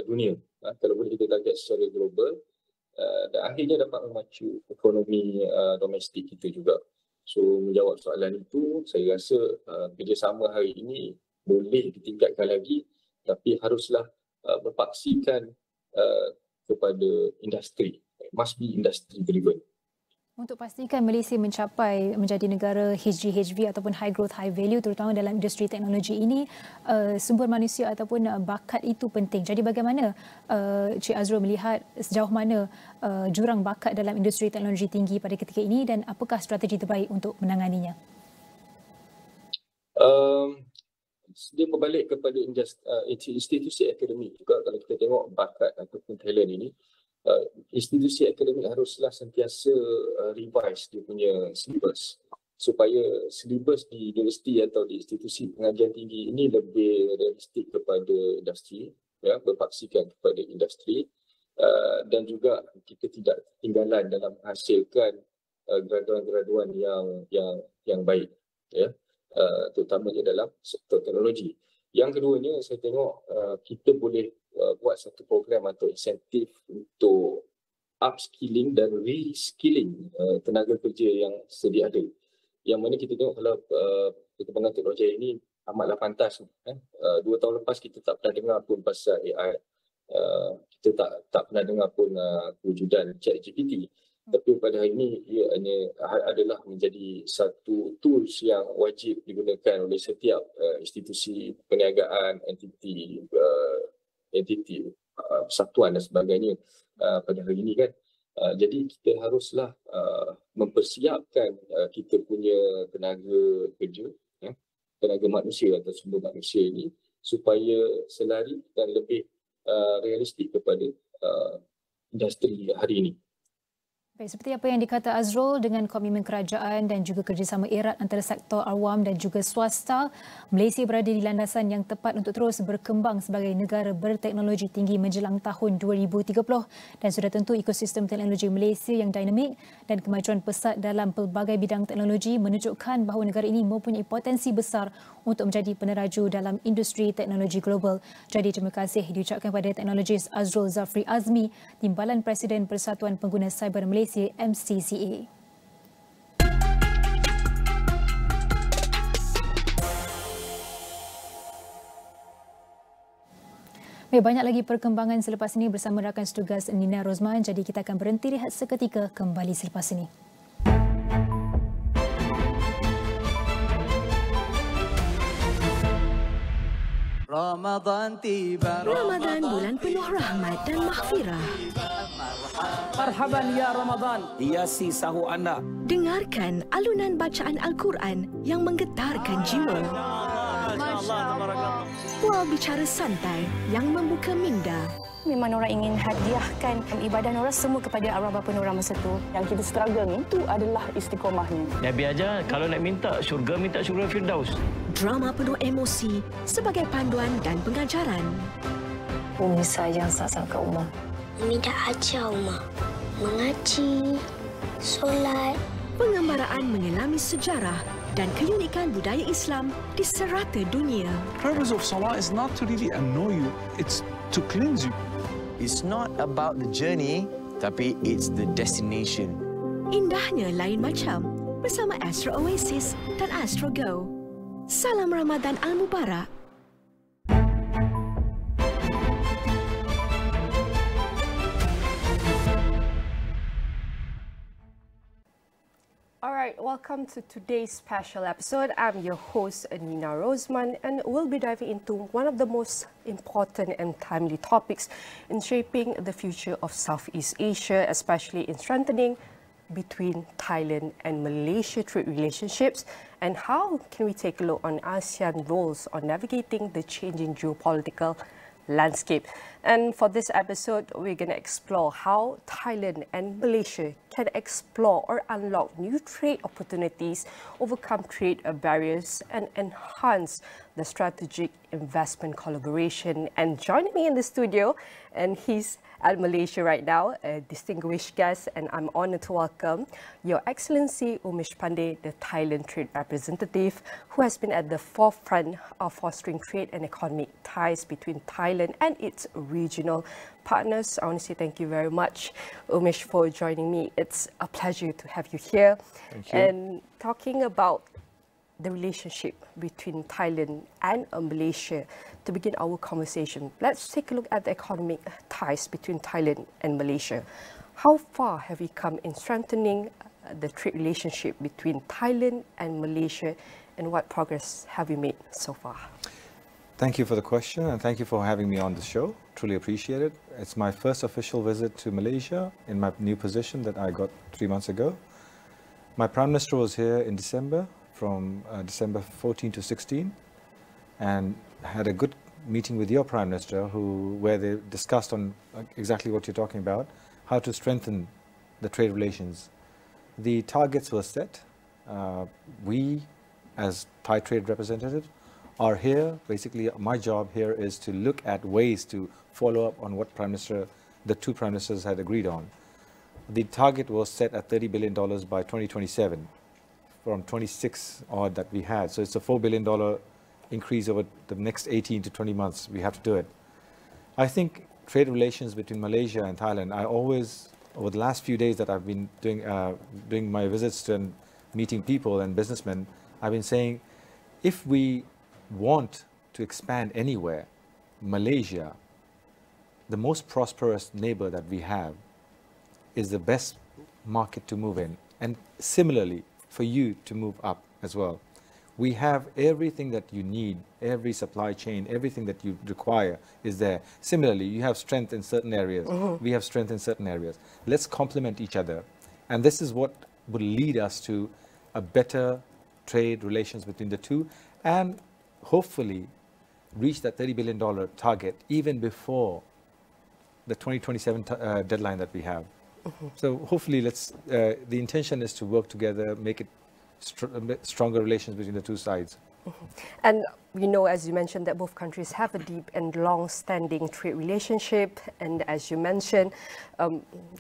dunia, kalau boleh kita target secara global, dan akhirnya dapat memacu ekonomi domestik kita juga. So menjawab soalan itu, saya rasa kerjasama hari ini boleh ditingkatkan lagi, tapi haruslah berpaksikan kepada industri. It must be industry driven. Untuk pastikan Malaysia mencapai menjadi negara HGHV ataupun high growth high value, terutama dalam industri teknologi ini, sumber manusia ataupun bakat itu penting. Jadi bagaimana Cik Azrul melihat sejauh mana jurang bakat dalam industri teknologi tinggi pada ketika ini, dan apakah strategi terbaik untuk menanganinya? Dia berbalik kepada institusi akademik juga. Kalau kita tengok bakat ataupun talent ini, institusi akademik haruslah sentiasa revise dia punya syllabus supaya syllabus di universiti atau di institusi pengajian tinggi ini lebih realistik kepada industri, ya, berpaksikan kepada industri, dan juga kita tidak ketinggalan dalam menghasilkan graduan-graduan yang baik, ya, terutamanya dalam sektor teknologi. Yang keduanya, saya tengok kita boleh buat satu program atau insentif untuk upskilling dan reskilling tenaga kerja yang sedia ada. Yang mana kita tengok kalau perkembangan teknologi ini amatlah pantas. 2 tahun lepas kita tak pernah dengar pun pasal AI. Kita tak pernah dengar pun kewujudan ChatGPT. Tapi pada hari ini ia hanya adalah menjadi satu tools yang wajib digunakan oleh setiap institusi perniagaan, entiti persatuan dan sebagainya pada hari ini kan. Jadi kita haruslah mempersiapkan kita punya tenaga kerja, tenaga manusia atau sumber manusia ini supaya selari dan lebih realistik kepada industri hari ini. Baik, seperti apa yang dikata Azrul, dengan komitmen kerajaan dan juga kerjasama erat antara sektor awam dan juga swasta, Malaysia berada di landasan yang tepat untuk terus berkembang sebagai negara berteknologi tinggi menjelang tahun 2030, dan sudah tentu ekosistem teknologi Malaysia yang dinamik dan kemajuan pesat dalam pelbagai bidang teknologi menunjukkan bahawa negara ini mempunyai potensi besar untuk menjadi peneraju dalam industri teknologi global. Jadi terima kasih diucapkan kepada teknologis Azrul Zafri Azmi, Timbalan Presiden Persatuan Pengguna Cyber Malaysia MCCA. Baik, banyak lagi perkembangan selepas ini bersama rakan setugas Nina Rozman. Jadi kita akan berhenti rehat seketika, kembali selepas ini. Ramadan tiba. Ramadan bulan penuh rahmat dan maghfirah. Marhaban ya Ramadan. Hiasi sahur anda. Dengarkan alunan bacaan Al-Quran yang menggetarkan jiwa. Bual bicara santai yang membuka minda. Memang Nora ingin hadiahkan ibadah Nora semua kepada arwah bapa Nora masa tu. Yang kita struggle ni, itu adalah istiqomahnya. Nabi ajar, kalau nak minta syurga Firdaus. Drama penuh emosi sebagai panduan dan pengajaran. Umi sayang sangat kat Umar. Umi dah ajar Umar mengaji, solat. Pengembaraan mengelami sejarah dan keunikan budaya Islam di serata dunia. The purpose of salah is not to really annoy you, it's to cleanse you. It's not about the journey, tapi it's the destination. Indahnya lain macam bersama Astro Oasis dan Astro Go. Salam Ramadan Al-Mubarak. Alright, welcome to today's special episode. I'm your host, Nina Rozman, and we'll be diving into one of the most important and timely topics in shaping the future of Southeast Asia, especially in strengthening between Thailand and Malaysia trade relationships, and how can we take a look on ASEAN roles on navigating the changing geopolitical landscape. And for this episode, we're going to explore how Thailand and Malaysia can explore or unlock new trade opportunities, overcome trade barriers, and enhance the strategic investment collaboration. And joining me in the studio, and he's at Malaysia right now, a distinguished guest, and I'm honored to welcome Your Excellency Umesh Pandey, the Thailand Trade Representative, who has been at the forefront of fostering trade and economic ties between Thailand and its regional partners. I want to say thank you very much, Umesh, for joining me. It's a pleasure to have you here. Thank you. And talking about the relationship between Thailand and Malaysia, to begin our conversation, let's take a look at the economic ties between Thailand and Malaysia. How far have we come in strengthening the trade relationship between Thailand and Malaysia, and what progress have we made so far? Thank you for the question, and thank you for having me on the show. Truly appreciate it. It's my first official visit to Malaysia in my new position that I got 3 months ago. My Prime Minister was here in December, from December 14 to 16, and had a good meeting with your Prime Minister, where they discussed on exactly what you're talking about, how to strengthen the trade relations. The targets were set. We, as Thai trade representatives, are here. Basically, my job here is to look at ways to follow up on what the two Prime Ministers had agreed on. The target was set at $30 billion by 2027, from 26 odd that we had. So it's a $4 billion increase over the next 18 to 20 months. We have to do it. I think trade relations between Malaysia and Thailand, I always, over the last few days that I've been doing my visits to and meeting people and businessmen, I've been saying, if we want to expand anywhere, Malaysia, the most prosperous neighbor that we have, is the best market to move in. And similarly, for you to move up as well. We have everything that you need, every supply chain, everything that you require is there. Similarly, you have strength in certain areas. We have strength in certain areas. Let's complement each other. And this is what will lead us to a better trade relations between the two, and hopefully reach that $30 billion target even before the 2027 deadline that we have. So hopefully the intention is to work together, make it stronger relations between the two sides. And we know, as you mentioned, that both countries have a deep and long-standing trade relationship. And as you mentioned,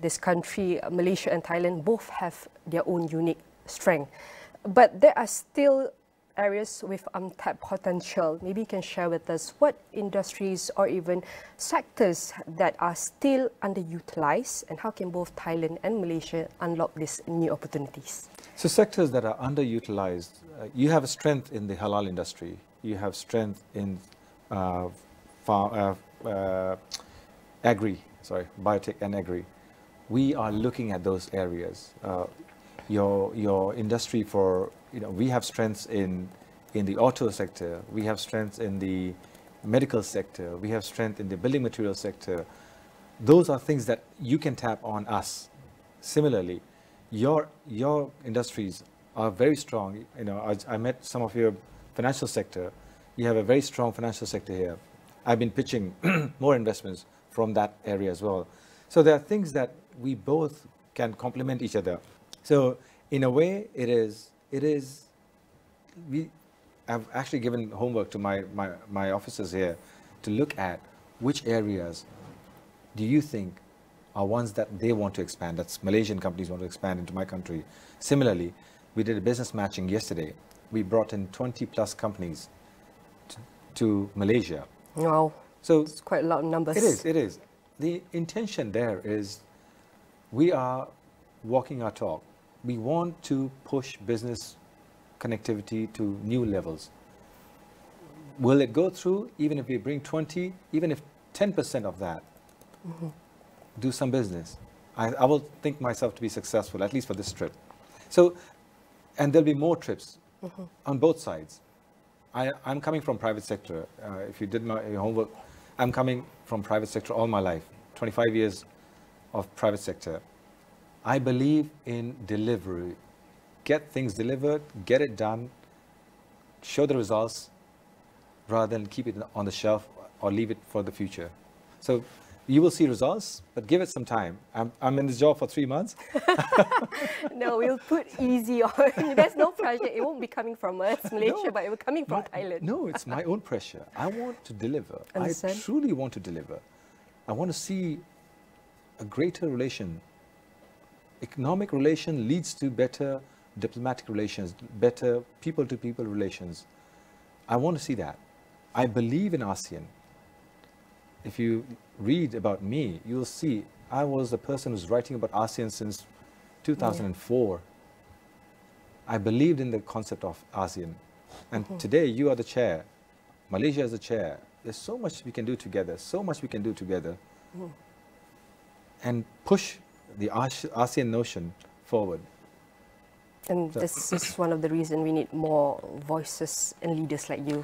this country, Malaysia and Thailand, both have their own unique strength. But there are still areas with untapped potential. Maybe you can share with us what industries or even sectors that are still underutilized, and how can both Thailand and Malaysia unlock these new opportunities? So sectors that are underutilized, you have a strength in the halal industry. You have strength in biotech and agri. We are looking at those areas. Your industry we have strengths in the auto sector, we have strengths in the medical sector, we have strength in the building material sector. Those are things that you can tap on us. Similarly, your industries are very strong. I met some of your financial sector. You have a very strong financial sector here. I've been pitching more investments from that area as well. So there are things that we both can complement each other. So in a way, I've actually given homework to my officers here to look at which areas do you think are ones that they want to expand, that's Malaysian companies want to expand into my country. Similarly, we did a business matching yesterday. We brought in 20 plus companies to Malaysia. Wow, so it's quite a lot of numbers. It is. The intention there is we are walking our talk. We want to push business connectivity to new levels. Will it go through even if we bring 20, even if 10% of that do some business? I will think myself to be successful, at least for this trip. So, and there'll be more trips on both sides. I'm coming from private sector. If you did my homework, I'm coming from private sector all my life, 25 years of private sector. I believe in delivery. Get things delivered, get it done, show the results, rather than keep it on the shelf or leave it for the future. So you will see results, but give it some time. I'm in this job for 3 months. No, we'll put easy on. There's no pressure. It won't be coming from us, Malaysia, but it will be coming from Thailand. No, it's my own pressure. I want to deliver. Understand? I truly want to deliver. I want to see a greater relation. Economic relation leads to better diplomatic relations, better people-to-people relations. I want to see that. I believe in ASEAN. If you read about me, you'll see I was the person who's writing about ASEAN since 2004. I believed in the concept of ASEAN. And today you are the chair. Malaysia is the chair. There's so much we can do together, and push the ASEAN notion forward. And this is one of the reasons we need more voices and leaders like you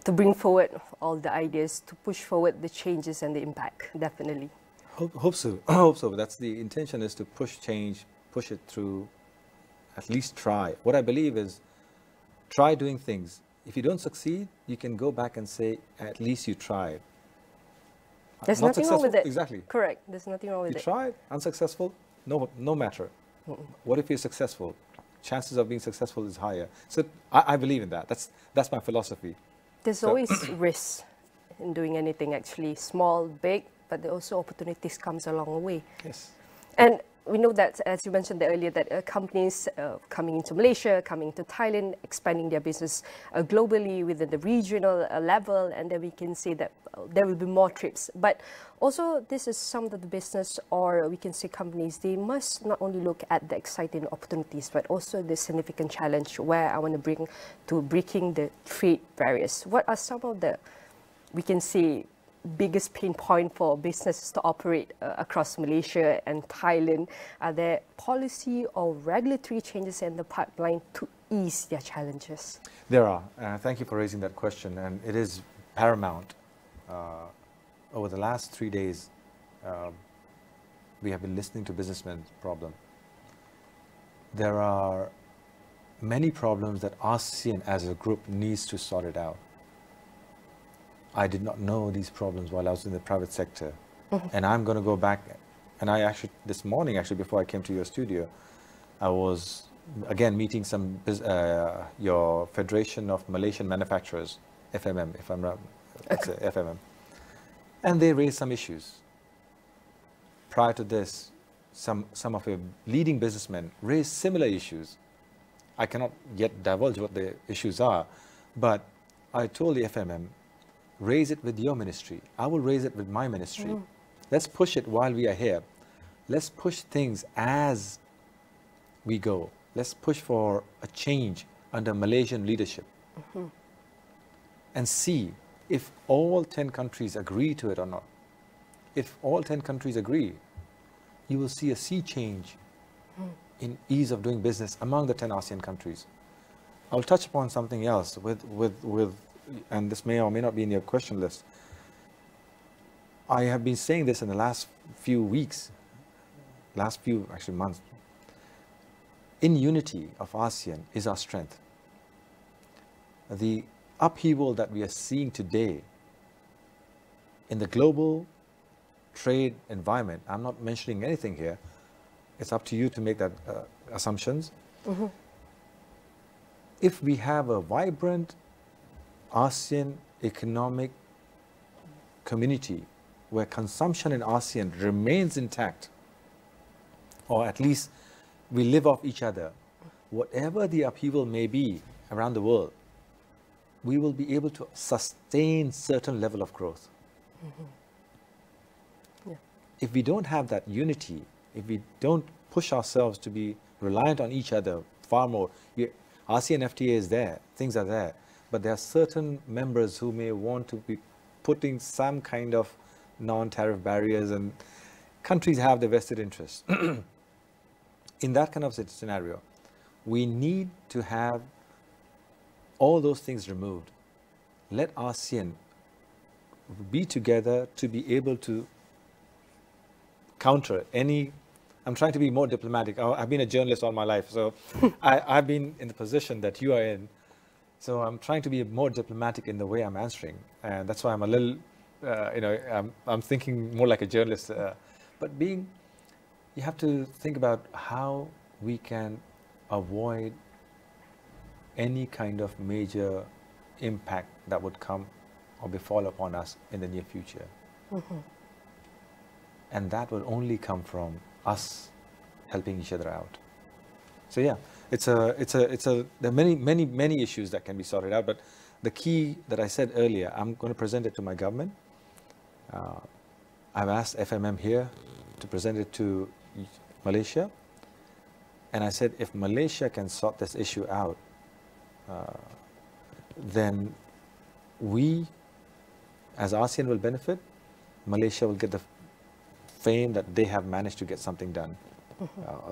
to bring forward all the ideas, to push forward the changes and the impact, definitely. Hope so. Hope so. That's the intention, is to push change, push it through, at least try. What I believe is, try doing things. If you don't succeed, you can go back and say, at least you tried. There's nothing wrong with it. Exactly. Correct. There's nothing wrong with it. You tried, unsuccessful, no matter. What if you're successful? Chances of being successful is higher. So I believe in that. That's my philosophy. There's always risks in doing anything, actually, small, big, but there also opportunities comes along the way. Yes. And we know that, as you mentioned earlier, that companies coming into Malaysia, coming to Thailand, expanding their business globally within the regional level, and then we can say that there will be more trips. But also, this is some of the business, or we can say companies, they must not only look at the exciting opportunities, but also the significant challenge where I want to bring to breaking the trade barriers. What are some of the, we can say, biggest pain point for businesses to operate across Malaysia and Thailand? Are there policy or regulatory changes in the pipeline to ease their challenges? There are. Thank you for raising that question, and it is paramount. Over the last 3 days, we have been listening to businessmen's problem. There are many problems that ASEAN as a group needs to sort it out. I did not know these problems while I was in the private sector. And I'm going to go back, and I actually, this morning, actually, before I came to your studio, I was, again, meeting some, your Federation of Malaysian Manufacturers, FMM, if I'm not, it's FMM. And they raised some issues. Prior to this, some of your leading businessmen raised similar issues. I cannot yet divulge what the issues are, but I told the FMM, raise it with your ministry. I will raise it with my ministry. Let's push it while we are here. Let's push things as we go. Let's push for a change under Malaysian leadership. And see if all 10 countries agree to it or not. If all 10 countries agree, you will see a sea change in ease of doing business among the 10 ASEAN countries. I'll touch upon something else and this may or may not be in your question list. I have been saying this in the last few weeks, last few actually months. In unity of ASEAN is our strength. The upheaval that we are seeing today in the global trade environment, I'm not mentioning anything here, it's up to you to make that assumptions. If we have a vibrant ASEAN economic community where consumption in ASEAN remains intact, or at least we live off each other, whatever the upheaval may be around the world, we will be able to sustain certain level of growth. If we don't have that unity, if we don't push ourselves to be reliant on each other far more, ASEAN FTA is there, things are there, but there are certain members who may want to be putting some kind of non-tariff barriers, and countries have their vested interests. In that kind of scenario, we need to have all those things removed. Let ASEAN be together to be able to counter any. I'm trying to be more diplomatic. I've been a journalist all my life, so I've been in the position that you are in. So I'm trying to be more diplomatic in the way I'm answering, and that's why I'm a little, I'm thinking more like a journalist. But you have to think about how we can avoid any kind of major impact that would come or befall upon us in the near future. And that will only come from us helping each other out. So yeah, there are many issues that can be sorted out, but the key that I said earlier, I'm going to present it to my government. I've asked FMM here to present it to Malaysia, and I said if Malaysia can sort this issue out, then we as ASEAN will benefit. Malaysia will get the fame that they have managed to get something done.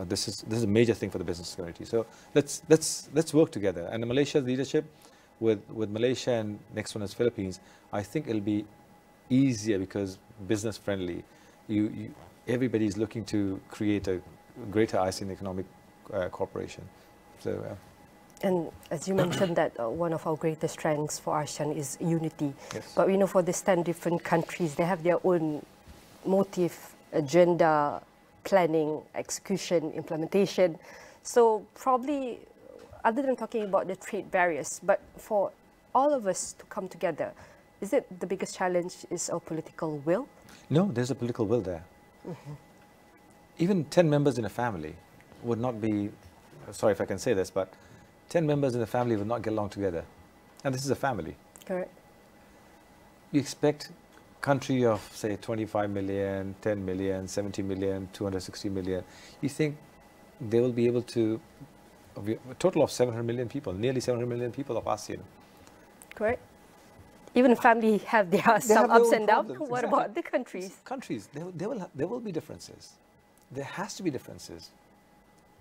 This is a major thing for the business community. So let's work together. And the Malaysia's leadership with Malaysia, and next one is Philippines, I think it'll be easier because business friendly. Everybody is looking to create a greater ASEAN economic cooperation. So. And as you mentioned that one of our greatest strengths for ASEAN is unity. Yes. But we know for these 10 different countries, they have their own motive, agenda, planning, execution, implementation. So probably, other than talking about the trade barriers, but for all of us to come together, is it the biggest challenge is our political will? No, there's a political will there. Even 10 members in a family would not be, sorry if I can say this, but 10 members in a family would not get along together. And this is a family. Correct. You expect a country of, say, 25 million, 10 million, 70 million, 260 million. You think they will be able to, a total of 700 million people, nearly 700 million people of ASEAN. Correct. Even a family have some ups and downs. What exactly. about the countries? Countries, there will be differences. There has to be differences.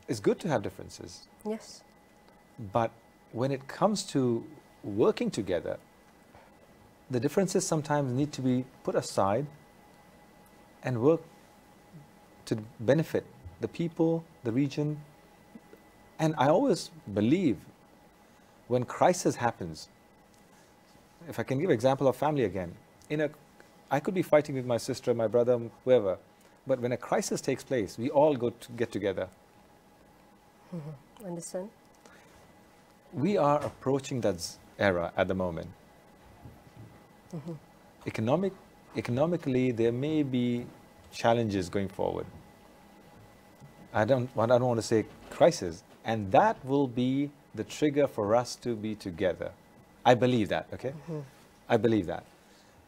It's good to have differences. Yes. But when it comes to working together, the differences sometimes need to be put aside and work to benefit the people, the region. And I always believe when crisis happens, if I can give an example of family again, I could be fighting with my sister, my brother, whoever, but when a crisis takes place, we all get together. Understand? We are approaching that era at the moment. Economically, there may be challenges going forward. I don't want to say crisis, and that will be the trigger for us to be together. I believe that, okay? I believe that.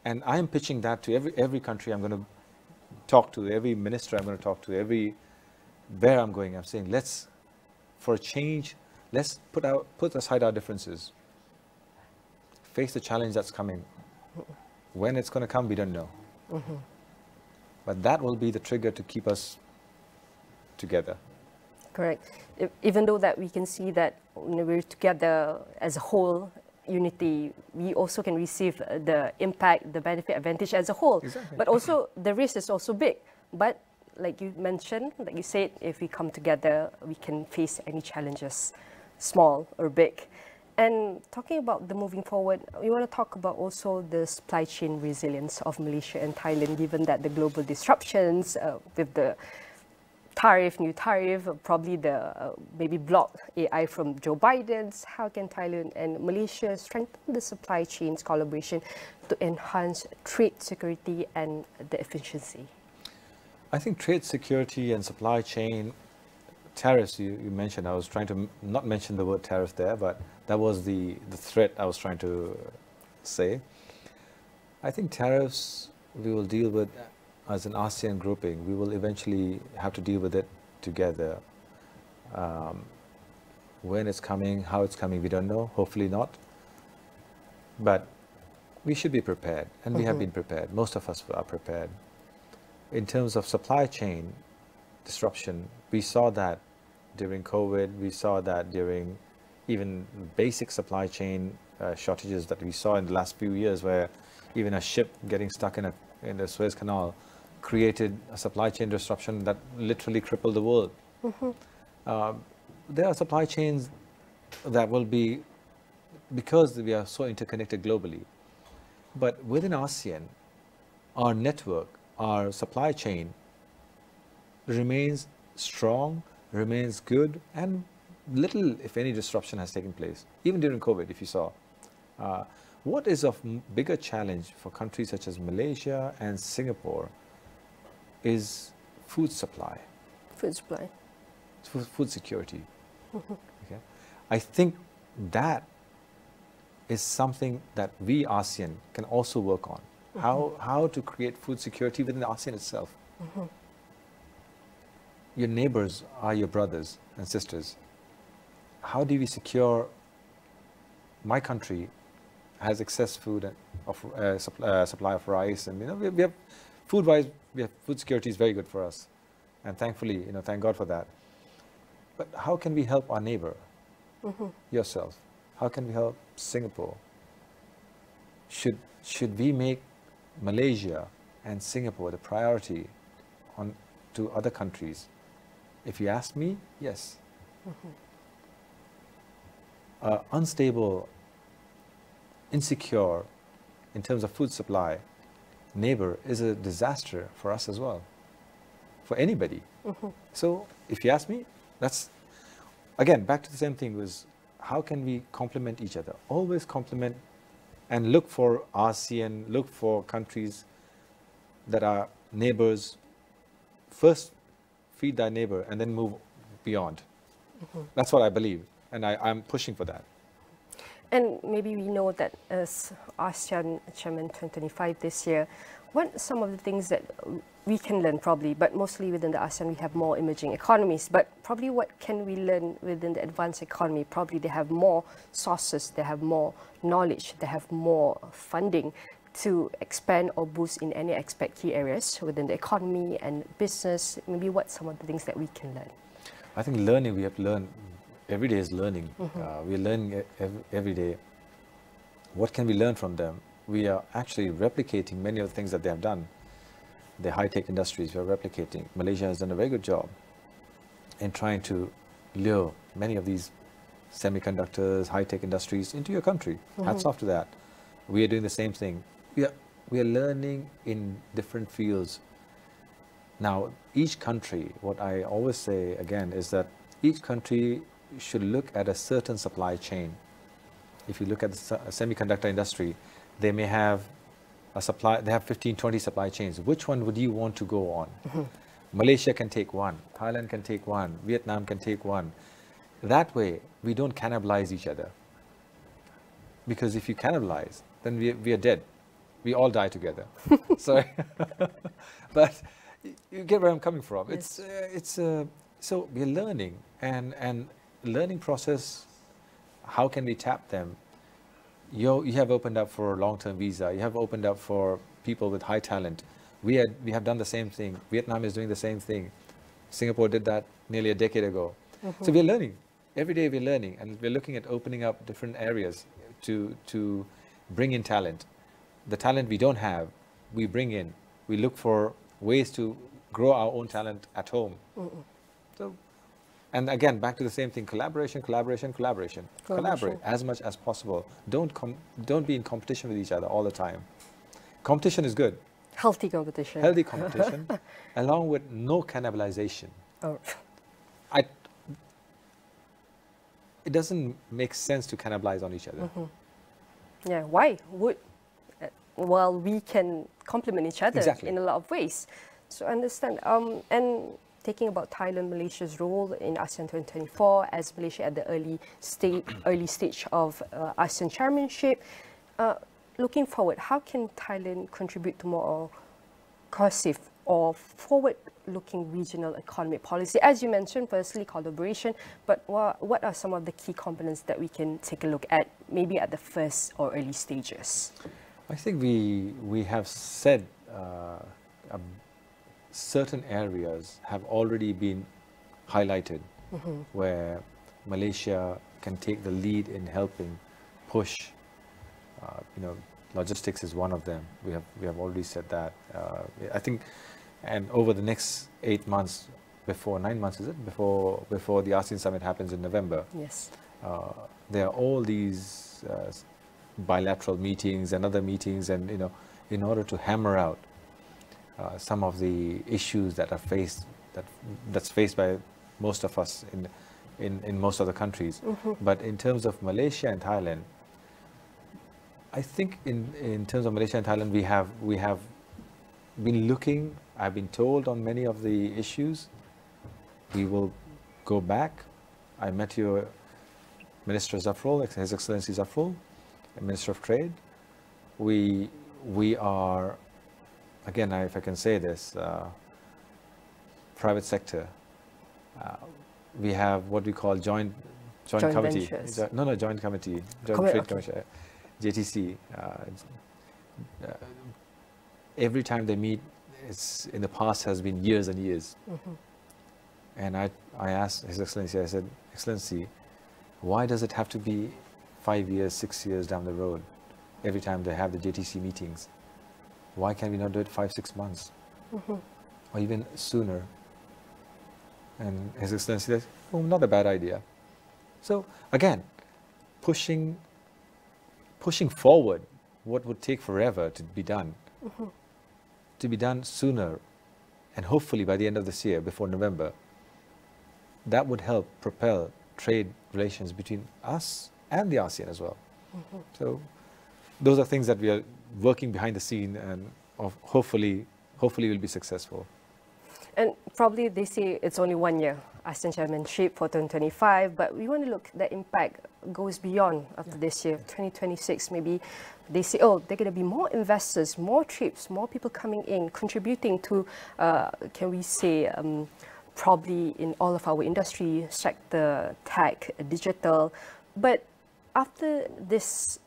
And I'm pitching that to every country I'm going to talk to, every minister I'm going to talk to, where I'm going, I'm saying, for a change, let's put aside our differences, face the challenge that's coming, When it's going to come, we don't know. But that will be the trigger to keep us together. Correct. Even though that we can see that we're together as a whole, unity, we also can receive the impact, the benefit, advantage as a whole. Exactly. But also the risk is also big. But like you mentioned, like you said, if we come together, we can face any challenges, small or big. And talking about the moving forward, we want to talk about also the supply chain resilience of Malaysia and Thailand, given that the global disruptions with the new tariff, probably the maybe block AI from Joe Biden's. How can Thailand and Malaysia strengthen the supply chains collaboration to enhance trade security and the efficiency? I think trade security and supply chain tariffs you mentioned. I was trying to not mention the word tariff there, but that was the threat I was trying to say. I think tariffs we will deal with as an ASEAN grouping. We will eventually have to deal with it together. When it's coming, how it's coming, we don't know. Hopefully not. But we should be prepared, and we have been prepared. Most of us are prepared. In terms of supply chain disruption, we saw that during COVID. We saw that during even basic supply chain shortages that we saw in the last few years, where even a ship getting stuck in the Suez Canal created a supply chain disruption that literally crippled the world. There are supply chains that will be, because we are so interconnected globally, but within ASEAN, our network, our supply chain remains strong, remains good, and little, if any, disruption has taken place, even during COVID, if you saw. What is of bigger challenge for countries such as Malaysia and Singapore is food supply. Food supply. Food security. Okay. I think that is something that we ASEAN can also work on. How to create food security within ASEAN itself. Your neighbors are your brothers and sisters. How do we secure my country has excess food of supply of rice, and we have food-wise, food security is very good for us, and thankfully, thank God for that. But how can we help our neighbor, yourself? How can we help Singapore? Should we make Malaysia and Singapore the priority to other countries? If you ask me, yes. Unstable, insecure in terms of food supply neighbor is a disaster for us as well, for anybody. So if you ask me, that's again back to the same thing, was how can we complement each other? Always complement and look for ASEAN, look for countries that are neighbors. First feed thy neighbor and then move beyond. That's what I believe, and I'm pushing for that. And maybe we know that as ASEAN Chairman 2025 this year, what are some of the things that we can learn probably, but mostly within the ASEAN we have more emerging economies, but probably what can we learn within the advanced economy? Probably they have more sources, they have more knowledge, they have more funding to expand or boost in any aspect key areas within the economy and business. Maybe what some of the things that we can learn? I think learning, we have to learn. Every day is learning. We're learning every day. What can we learn from them? We are actually replicating many of the things that they have done. The high-tech industries we are replicating. Malaysia has done a very good job in trying to lure many of these semiconductors, high-tech industries into your country. Hats off to that. We are doing the same thing. We are learning in different fields. Now, each country, what I always say again is that each country should look at a certain supply chain. If you look at the semiconductor industry, they may have a supply, they have 15, 20 supply chains. Which one would you want to go on? Malaysia can take one, Thailand can take one, Vietnam can take one. That way, we don't cannibalize each other. Because if you cannibalize, then we are dead. We all die together. Sorry. But you get where I'm coming from. Yes. So we're learning, and learning process, how can we tap them? you have opened up for long-term visa. You have opened up for people with high talent. We have done the same thing. Vietnam is doing the same thing. Singapore did that nearly a decade ago. So we're learning. Every day we're learning, and we're looking at opening up different areas to bring in talent. The talent we don't have, we bring in. We look for ways to grow our own talent at home. So, and again, back to the same thing: collaboration. Collaborate as much as possible. Don't be in competition with each other all the time. Competition is good. Healthy competition. Healthy competition, along with no cannibalization. It doesn't make sense to cannibalize on each other. Yeah, why would? Well, we can complement each other in a lot of ways. So I understand. And taking about Thailand-Malaysia's role in ASEAN 2024 as Malaysia at the early stage of ASEAN chairmanship. Looking forward, how can Thailand contribute to more cohesive or forward-looking regional economic policy? As you mentioned, firstly, collaboration, but what are some of the key components that we can take a look at, maybe at the first or early stages? I think we have said certain areas have already been highlighted where Malaysia can take the lead in helping push. Logistics is one of them. We have already said that. I think, and over the next 9 months, is it? Before the ASEAN summit happens in November. Yes. There are all these bilateral meetings and other meetings, and in order to hammer out some of the issues that are that's faced by most of us in most of the countries. But in terms of Malaysia and Thailand, I think in terms of Malaysia and Thailand, we have been looking. I've been told on many of the issues. We will go back. I met your Minister Zafrul, His Excellency Zafrul, Minister of Trade. We are, again, if I can say this, private sector. We have what we call joint committee. Joint committee. Joint Trade Commission. JTC. Every time they meet, in the past has been years and years. And I asked His Excellency, I said, Excellency, why does it have to be 5 years, 6 years down the road every time they have the JTC meetings? Why can we not do it 5, 6 months? Or even sooner? And His Excellency says, oh, not a bad idea. So again, pushing forward what would take forever to be done, to be done sooner, and hopefully by the end of this year, before November, that would help propel trade relations between us and the ASEAN as well. So those are things that we are working behind the scene, and hopefully we'll be successful. And probably they say it's only 1 year, ASEAN chairmanship for 2025, but we want to look, the impact goes beyond after this year, 2026 maybe. They say, oh, there are going to be more investors, more trips, more people coming in, contributing to, can we say, probably in all of our industry sector, tech, digital. But after this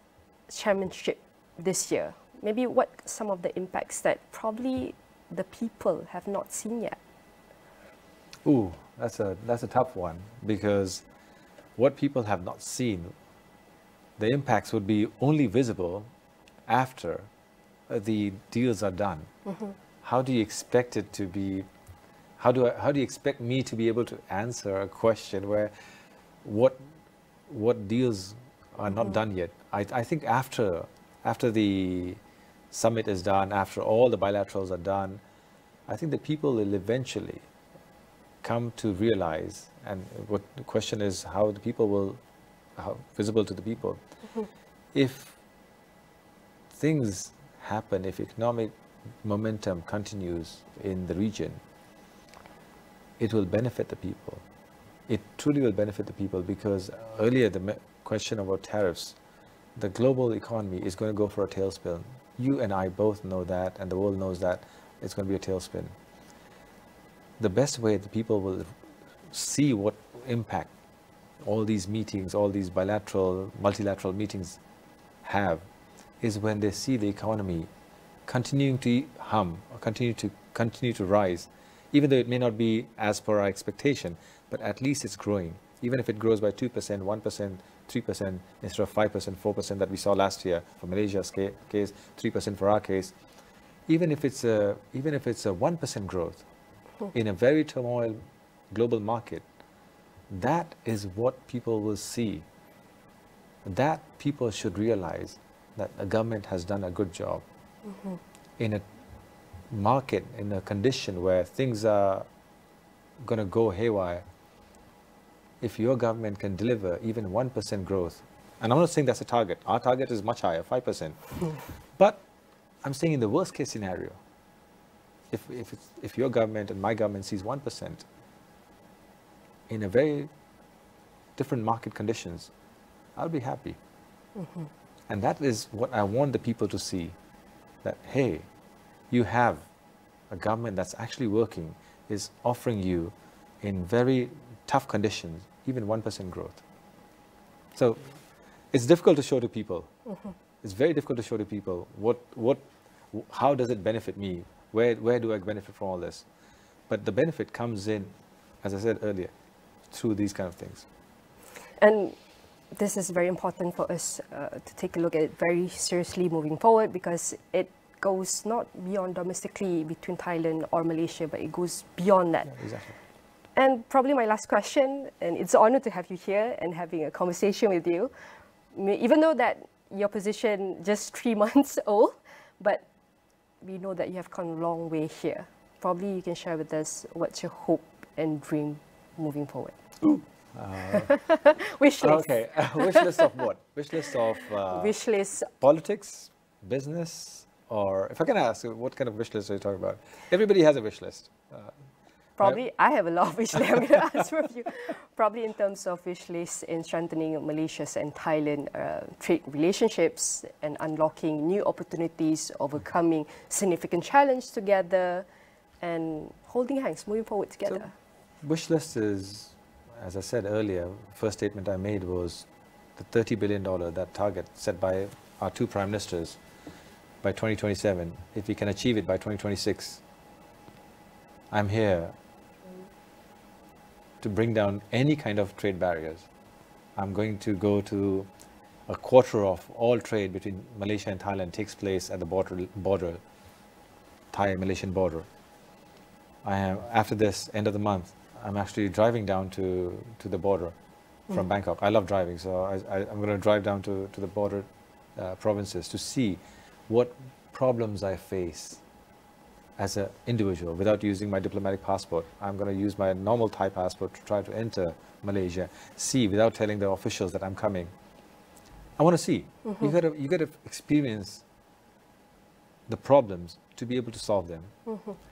chairmanship this year, maybe what some of the impacts that probably the people have not seen yet? Ooh, that's a tough one, because what people have not seen, the impacts would be only visible after the deals are done. How do you expect it to be? How do you expect me to be able to answer a question where what deals are not done yet? I think after the summit is done, after all the bilaterals are done, I think the people will eventually come to realize, and what the question is, how visible to the people. If things happen, if economic momentum continues in the region, it will benefit the people. It truly will benefit the people, because earlier the question about tariffs, the global economy is going to go for a tailspin. You and I both know that, and the world knows that it's going to be a tailspin. The best way the people will see what impact all these meetings, all these bilateral, multilateral meetings have is when they see the economy continuing to hum or continue to rise, even though it may not be as per our expectation, but at least it's growing. Even if it grows by 2%, 1%, 3% instead of 5%, 4% that we saw last year for Malaysia's case, 3% for our case. Even if it's a 1% growth in a very turmoil global market, that is what people will see. That people should realize that the government has done a good job. In a market, in a condition where things are going to go haywire, if your government can deliver even 1% growth, and I'm not saying that's a target, our target is much higher, 5%, but I'm saying in the worst case scenario, if your government and my government sees 1% in a very different market conditions, I'll be happy. And that is what I want the people to see, that hey, you have a government that's actually working, is offering you in very tough conditions, even 1% growth. So it's difficult to show to people. It's very difficult to show to people how does it benefit me? Where do I benefit from all this? But the benefit comes in, as I said earlier, through these kind of things. And this is very important for us to take a look at it very seriously moving forward, because it goes not beyond domestically between Thailand or Malaysia, but it goes beyond that. Yeah, exactly. And probably my last question, and it's an honor to have you here and having a conversation with you, even though that your position just 3 months old, but we know that you have come a long way here. Probably you can share with us what's your hope and dream moving forward. Wish list. Okay, wish list of what? Wish list of wish list. Politics, business, or if I can ask, what kind of wish list are you talking about? Everybody has a wish list. Probably, I have a lot of wish lists. I'm going to ask from you. Probably in terms of wish lists in strengthening Malaysia's and Thailand trade relationships and unlocking new opportunities, overcoming significant challenge together, and holding hands, moving forward together. So, wish list is, as I said earlier, first statement I made was the $30 billion, that target set by our two prime ministers by 2027. If we can achieve it by 2026, I'm here to bring down any kind of trade barriers. I'm going to go to a quarter of all trade between Malaysia and Thailand takes place at the border, Thai-Malaysian border. After this, end of the month, I'm actually driving down to the border from Bangkok. I love driving, so I'm going to drive down to the border provinces to see what problems I face as an individual without using my diplomatic passport. I'm going to use my normal Thai passport to try to enter Malaysia, see without telling the officials that I'm coming. I want to see. You got to experience the problems to be able to solve them.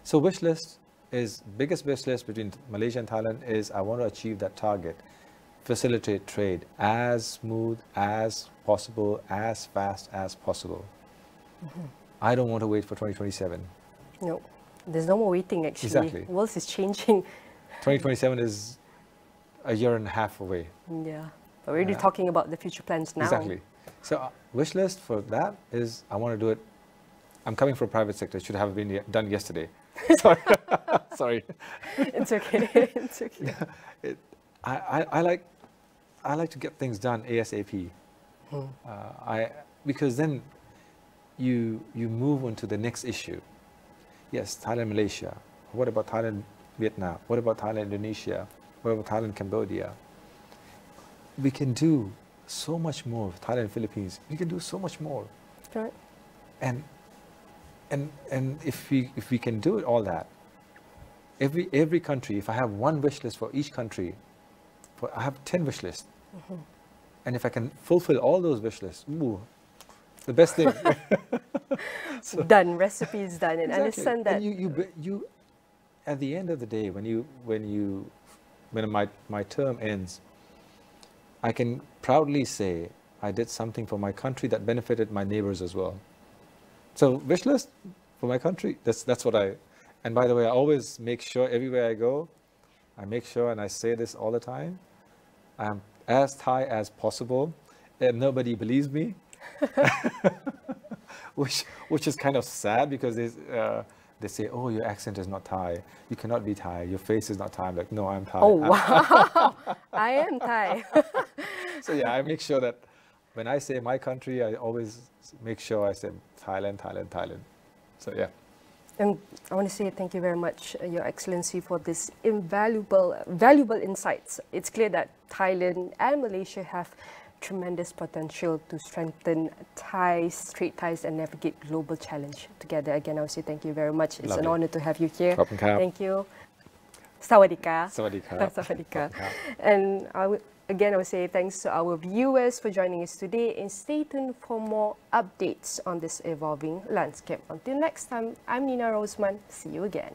So wish list is, biggest wish list between Malaysia and Thailand is, I want to achieve that target, facilitate trade as smooth as possible, as fast as possible. I don't want to wait for 2027. No, there's no more waiting actually. Exactly. The world is changing. 2027 is a year and a half away. Yeah, we're already talking about the future plans now. Exactly. So wish list for that is, I want to do it. I'm coming from private sector. It should have been done yesterday. Sorry. Sorry. It's okay. It's okay. I like to get things done ASAP. Because then you move on to the next issue. Yes, Thailand, Malaysia. What about Thailand, Vietnam? What about Thailand, Indonesia? What about Thailand, Cambodia? We can do so much more. Thailand, Philippines. We can do so much more. Right. And if we can do all that, every country, if I have one wish list for each country, I have 10 wish lists. And if I can fulfill all those wish lists, the best thing. So, done, recipe is done, and exactly. understand that. And you, at the end of the day, when my term ends, I can proudly say I did something for my country that benefited my neighbors as well. So wish list for my country. That's what I. And by the way, I always make sure everywhere I go, I make sure, and I say this all the time, I'm as Thai as possible. And nobody believes me. which is kind of sad because they say, oh, your accent is not Thai. You cannot be Thai. Your face is not Thai. I'm like, no, I'm Thai. Oh, wow. I am Thai. So yeah, I make sure that when I say my country, I always make sure I say Thailand, Thailand, Thailand. So yeah. And I want to say thank you very much, Your Excellency, for this valuable insights. It's clear that Thailand and Malaysia have tremendous potential to strengthen ties, trade ties, and navigate global challenge together. Again, I would say thank you very much. It's an honor to have you here. Thank you. Sawadika. Sawadika. Sawadika. And I would say thanks to our viewers for joining us today, and stay tuned for more updates on this evolving landscape. Until next time, I'm Nina Rozman. See you again.